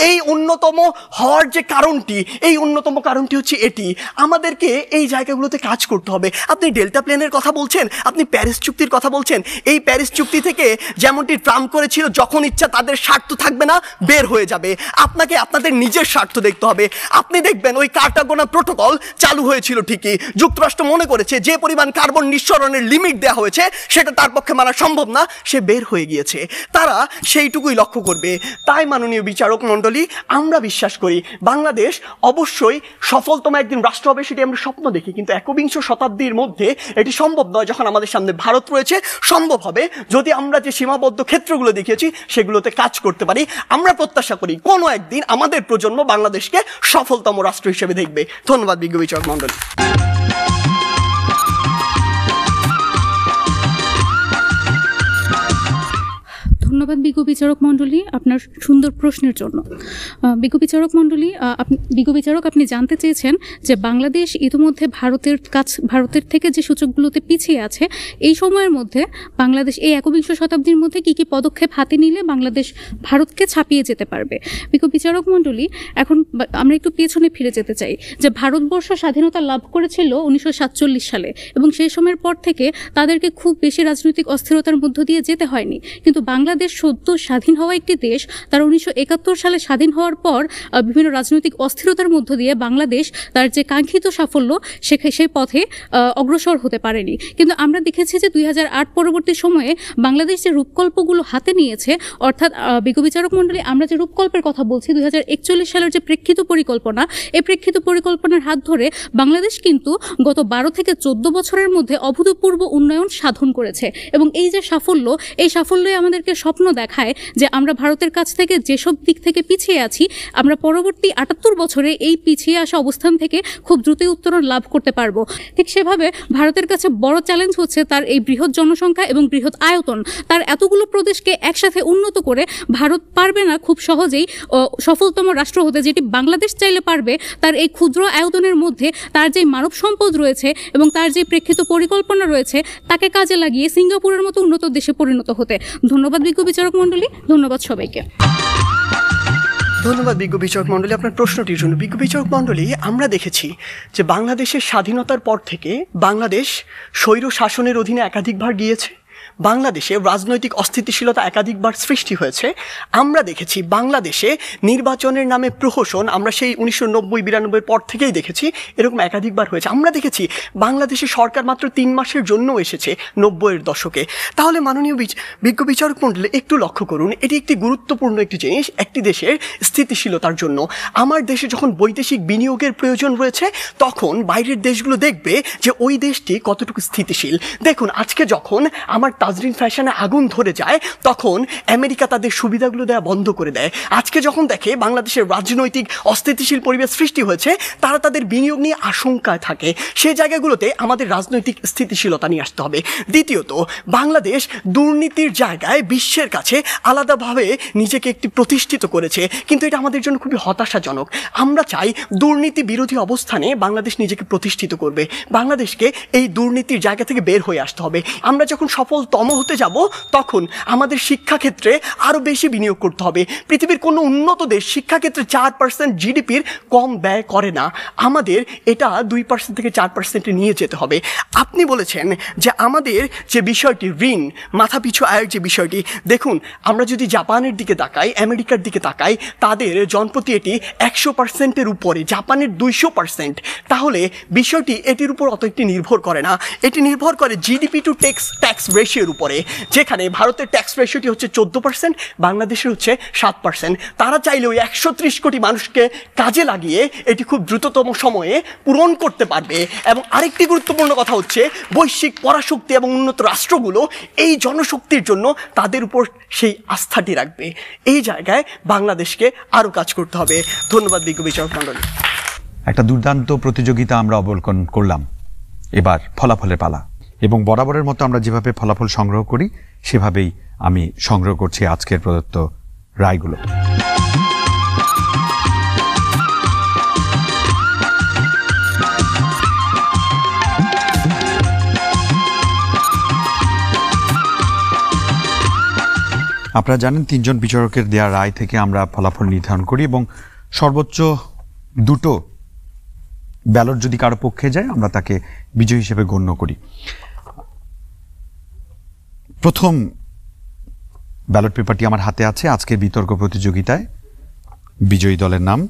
এই অন্যতম হওয়ার যে কারণটি, এই অন্যতম কারণটি হচ্ছে এটি। আমাদেরকে এই জায়গাগুলোতে কাজ করতে হবে। আপনি ডেল্টা প্লেনের কথা বলছেন, আপনি প্যারিস চুক্তির কথা বলছেন। এই প্যারিস চুক্তি থেকে যেমনটি ট্রাম্প করেছিল, যখন ইচ্ছা তাদের স্বার্থ থাকবে না, বের হয়ে যাবে। আপনাকে আপনাদের নিজের স্বার্থ দেখতে হবে। আপনি দেখবেন ওই কার্টাগোনা প্রোটোকল চালু হয়েছিল ঠিকই, যুক্তরাষ্ট্র মনে করেছে যে পরিমাণ কার্বন নিঃসরণের লিমিট দেওয়া হয়েছে সেটা তার পক্ষে মানা সম্ভব না, সে বের হয়ে গিয়েছে। তারা সেইটুকুই লক্ষ্য করবে। তাই মাননীয় বিচারক মণ্ডলী, আমরা বিশ্বাস করি বাংলাদেশ অবশ্যই সফলতম একদিন রাষ্ট্র হবে, সেটি আমরা স্বপ্ন দেখি, কিন্তু 21 শতাব্দীর মধ্যে এটি সম্ভব নয়। যখন আমাদের সামনে ভারত রয়েছে, সম্ভব হবে যদি আমরা যে সীমাবদ্ধ ক্ষেত্রগুলো দেখিয়েছি সেগুলোতে কাজ করতে পারি। আমরা প্রত্যাশা করি কোনো একদিন আমাদের প্রজন্ম বাংলাদেশকে সফলতম রাষ্ট্র হিসেবে দেখবে। ধন্যবাদ বিজ্ঞ বিচারক মণ্ডলী। ধন্যবাদ বিজ্ঞ বিচারক মণ্ডলী আপনার সুন্দর প্রশ্নের জন্য। বিজ্ঞ বিচারক মণ্ডলী, বিজ্ঞ বিচারক, আপনি জানতে চেয়েছেন যে বাংলাদেশ ইতিমধ্যে ভারতের থেকে যে সূচকগুলোতে পিছিয়ে আছে, এই সময়ের মধ্যে বাংলাদেশ এই 21 শতাব্দীর মধ্যে কী কী পদক্ষেপ হাতে নিলে বাংলাদেশ ভারতকে ছাপিয়ে যেতে পারবে। বিজ্ঞ বিচারক মণ্ডলী, এখন আমরা একটু পেছনে ফিরে যেতে চাই যে ভারতবর্ষ স্বাধীনতা লাভ করেছিল 1947 সালে, এবং সেই সময়ের পর থেকে তাদেরকে খুব বেশি রাজনৈতিক অস্থিরতার মধ্য দিয়ে যেতে হয়নি। কিন্তু বাংলাদেশ সদ্য স্বাধীন হওয়া একটি দেশ, তার 1971 সালে স্বাধীন হওয়ার পর বিভিন্ন রাজনৈতিক অস্থিরতার মধ্য দিয়ে বাংলাদেশ তার যে কাঙ্ক্ষিত সাফল্য সেই পথে অগ্রসর হতে পারেনি। কিন্তু আমরা দেখেছি যে 2008 পরবর্তী সময়ে বাংলাদেশ যে রূপকল্পগুলো হাতে নিয়েছে, অর্থাৎ বিজ্ঞ বিচারক মণ্ডলী, আমরা যে রূপকল্পের কথা বলছি 2041 সালের যে প্রেক্ষিত পরিকল্পনা, এই প্রেক্ষিত পরিকল্পনার হাত ধরে বাংলাদেশ কিন্তু গত 12 থেকে 14 বছরের মধ্যে অভূতপূর্ব উন্নয়ন সাধন করেছে। এবং এই যে সাফল্য, এই সাফল্যই আমাদেরকে স্বপ্ন দেখায় যে আমরা ভারতের কাছ থেকে যেসব দিক থেকে পিছিয়ে আছি, আমরা পরবর্তী 78 বছরে এই পিছিয়ে আসা অবস্থান থেকে খুব দ্রুতই উত্তরণ লাভ করতে পারবো। ঠিক সেভাবে ভারতের কাছে বড় চ্যালেঞ্জ হচ্ছে তার এই বৃহৎ জনসংখ্যা এবং বৃহৎ আয়তন। তার এতগুলো প্রদেশকে একসাথে উন্নত করে ভারত পারবে না খুব সহজেই সফলতম রাষ্ট্র হতে, যেটি বাংলাদেশ চাইলে পারবে তার এই ক্ষুদ্র আয়তনের মধ্যে তার যে মানব সম্পদ রয়েছে এবং তার যে প্রেক্ষিত পরিকল্পনা রয়েছে, তাকে কাজে লাগিয়ে সিঙ্গাপুরের মতো উন্নত দেশে পরিণত হতে। ধন্যবাদ বিজ্ঞ বিচারক মণ্ডলী, ধন্যবাদ সবাইকে। ধন্যবাদ বিজ্ঞ বিচারক মণ্ডলী আপনার প্রশ্নটির জন্য। বিজ্ঞ বিচারক মণ্ডলী, আমরা দেখেছি যে বাংলাদেশের স্বাধীনতার পর থেকে বাংলাদেশ স্বৈর শাসনের অধীনে একাধিকবার গিয়েছে। বাংলাদেশে রাজনৈতিক অস্থিতিশীলতা একাধিকবার সৃষ্টি হয়েছে। আমরা দেখেছি বাংলাদেশে নির্বাচনের নামে প্রহসন, আমরা সেই 1990-92 পর থেকেই দেখেছি, এরকম একাধিকবার হয়েছে। আমরা দেখেছি বাংলাদেশে সরকার মাত্র 3 মাসের জন্য এসেছে 90-এর দশকে। তাহলে মাননীয় বিজ্ঞ বিচারক মণ্ডলী একটু লক্ষ্য করুন, এটি একটি গুরুত্বপূর্ণ একটি জিনিস একটি দেশের স্থিতিশীলতার জন্য। আমার দেশে যখন বৈদেশিক বিনিয়োগের প্রয়োজন রয়েছে, তখন বাইরের দেশগুলো দেখবে যে ওই দেশটি কতটুকু স্থিতিশীল। দেখুন, আজকে যখন আমার তাজরিন ফ্যাশনে আগুন ধরে যায়, তখন আমেরিকা তাদের সুবিধাগুলো দেওয়া বন্ধ করে দেয়। আজকে যখন দেখে বাংলাদেশের রাজনৈতিক অস্থিতিশীল পরিবেশ সৃষ্টি হয়েছে, তারা তাদের বিনিয়োগ নিয়ে আশঙ্কায় থাকে। সেই জায়গাগুলোতে আমাদের রাজনৈতিক স্থিতিশীলতা নিয়ে আসতে হবে। দ্বিতীয়ত, বাংলাদেশ দুর্নীতির জায়গায় বিশ্বের কাছে আলাদাভাবে নিজেকে একটি প্রতিষ্ঠিত করেছে, কিন্তু এটা আমাদের জন্য খুবই হতাশাজনক। আমরা চাই দুর্নীতি বিরোধী অবস্থানে বাংলাদেশ নিজেকে প্রতিষ্ঠিত করবে। বাংলাদেশকে এই দুর্নীতির জায়গা থেকে বের হয়ে আসতে হবে। আমরা যখন সফলতম তম হতে যাব, তখন আমাদের শিক্ষাক্ষেত্রে আরও বেশি বিনিয়োগ করতে হবে। পৃথিবীর কোনো উন্নত দেশ শিক্ষাক্ষেত্রে 4% জিডিপির কম ব্যয় করে না, আমাদের এটা 2% থেকে 4% নিয়ে যেতে হবে। আপনি বলেছেন যে আমাদের যে বিষয়টি ঋণ মাথাপিছু আয়ের যে বিষয়টি, দেখুন আমরা যদি জাপানের দিকে তাকাই, আমেরিকার দিকে তাকাই, তাদের জনপ্রতি এটি 100%-এর উপরে, জাপানের 200%। তাহলে বিষয়টি এটির উপর অত একটি নির্ভর করে না, এটি নির্ভর করে জিডিপি টু ট্যাক্স রেশিওর উপরে, যেখানে ভারতের ট্যাক্স রেশিওটি হচ্ছে 14%, বাংলাদেশের হচ্ছে 7%। তারা চাইলে ওই 130 কোটি মানুষকে কাজে লাগিয়ে এটি খুব দ্রুততম সময়ে পূরণ করতে পারবে। এবং আরেকটি গুরুত্বপূর্ণ কথা হচ্ছে বৈশ্বিক পরাশক্তি এবং উন্নত রাষ্ট্রগুলো এই জনশক্তির জন্য তাদের উপর সেই আস্থাটি রাখবে। এই জায়গায় বাংলাদেশকে আরও কাজ করতে হবে। ধন্যবাদ বিজ্ঞ বিচারক মণ্ডলী। একটা দুর্দান্ত প্রতিযোগিতা আমরা অবলোকন করলাম। এবার ফলাফলের পালা, এবং বরাবরের মতো আমরা যেভাবে ফলাফল সংগ্রহ করি সেভাবেই আমি সংগ্রহ করছি আজকের প্রদত্ত রায়গুলো। আপনারা জানেন 3 জন বিচারকের দেয়া রায় থেকে আমরা ফলাফল নির্ধারণ করি, এবং সর্বোচ্চ 2টো ব্যালট যদি কারো পক্ষে যায় আমরা তাকে বিজয়ী হিসেবে গণ্য করি। প্রথম ব্যালট পেপারটি আমার হাতে আছে। আজকের বিতর্ক প্রতিযোগিতায় বিজয়ী দলের নাম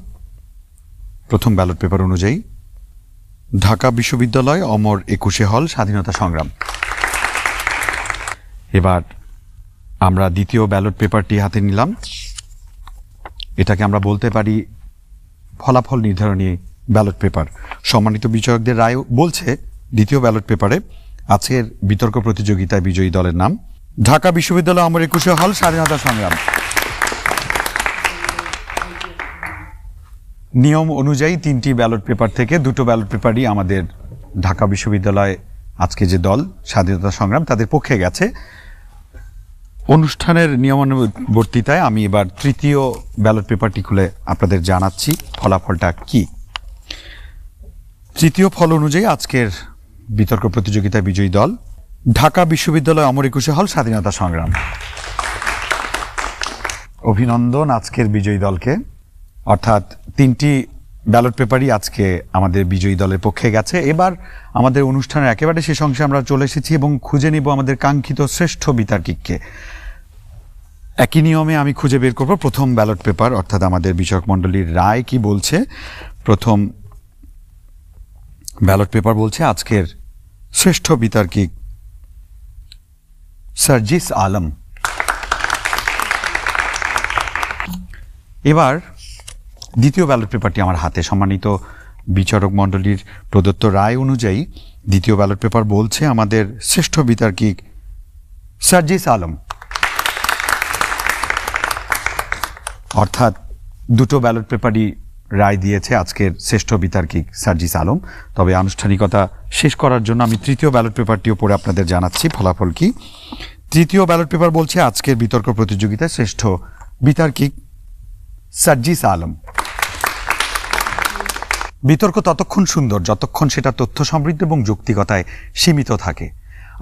প্রথম ব্যালট পেপার অনুযায়ী ঢাকা বিশ্ববিদ্যালয় অমর 21 হল স্বাধীনতা সংগ্রাম। এবার আমরা দ্বিতীয় ব্যালট পেপারটি হাতে নিলাম। এটাকে আমরা বলতে পারি ফলাফল নির্ধারণী ব্যালট পেপার। সম্মানিত বিচারকদের রায় বলছে দ্বিতীয় ব্যালট পেপারে আজকের বিতর্ক প্রতিযোগিতায় বিজয়ী দলের নাম ঢাকা বিশ্ববিদ্যালয় অমর 21 হল স্বাধীনতা সংগ্রাম। নিয়ম অনুযায়ী 3টি ব্যালট পেপার থেকে 2টো ব্যালট পেপারই আমাদের ঢাকা বিশ্ববিদ্যালয় আজকে যে দল স্বাধীনতা সংগ্রাম তাদের পক্ষে গেছে। অনুষ্ঠানের নিয়মানুবর্তিতায় আমি এবার তৃতীয় ব্যালট পেপারটি খুলে আপনাদের জানাচ্ছি ফলাফলটা কি। তৃতীয় ফল অনুযায়ী আজকের বিতর্ক প্রতিযোগিতায় বিজয়ী দল ঢাকা বিশ্ববিদ্যালয় অমর 21 হল স্বাধীনতা সংগ্রাম। অভিনন্দন আজকের বিজয়ী দলকে। অর্থাৎ 3টি ব্যালট পেপারই আজকে আমাদের বিজয়ী দলের পক্ষে গেছে। এবার আমাদের অনুষ্ঠানের একেবারে শেষ অংশে আমরা চলে এসেছি এবং খুঁজে নিব আমাদের কাঙ্ক্ষিত শ্রেষ্ঠ বিতার্কিককে। একই নিয়মে আমি খুঁজে বের করব প্রথম ব্যালট পেপার, অর্থাৎ আমাদের বিচারক মণ্ডলীর রায় কি বলছে। প্রথম ব্যালট পেপার বলছে আজকের শ্রেষ্ঠ বিতার্কিক সার্জিস আলম। এবার দ্বিতীয় ব্যালট পেপারটি আমার হাতে। সম্মানিত বিচারক মণ্ডলীর প্রদত্ত রায় অনুযায়ী দ্বিতীয় ব্যালট পেপার বলছে আমাদের শ্রেষ্ঠ বিতার্কিক সার্জিস আলম। অর্থাৎ 2টো ব্যালট পেপারই রায় দিয়েছে আজকের শ্রেষ্ঠ বিতার্কিক সার্জিস আলম। তবে আনুষ্ঠানিকতা শেষ করার জন্য আমি তৃতীয় ব্যালট পেপারটিও পড়ে আপনাদের জানাচ্ছি ফলাফল কি। তৃতীয় ব্যালট পেপার বলছে আজকের বিতর্ক প্রতিযোগিতায় শ্রেষ্ঠ বিতার্কিক সার্জিস আলম। বিতর্ক ততক্ষণ সুন্দর যতক্ষণ সেটা তথ্য সমৃদ্ধ এবং যৌক্তিকতায় সীমিত থাকে।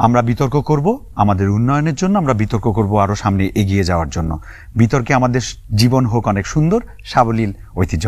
আমরা বিতর্ক করব আমাদের উন্নয়নের জন্য, আমরা বিতর্ক করব আরও সামনে এগিয়ে যাওয়ার জন্য। বিতর্কে আমাদের জীবন হোক অনেক সুন্দর, সাবলীল, ঐতিহ্য।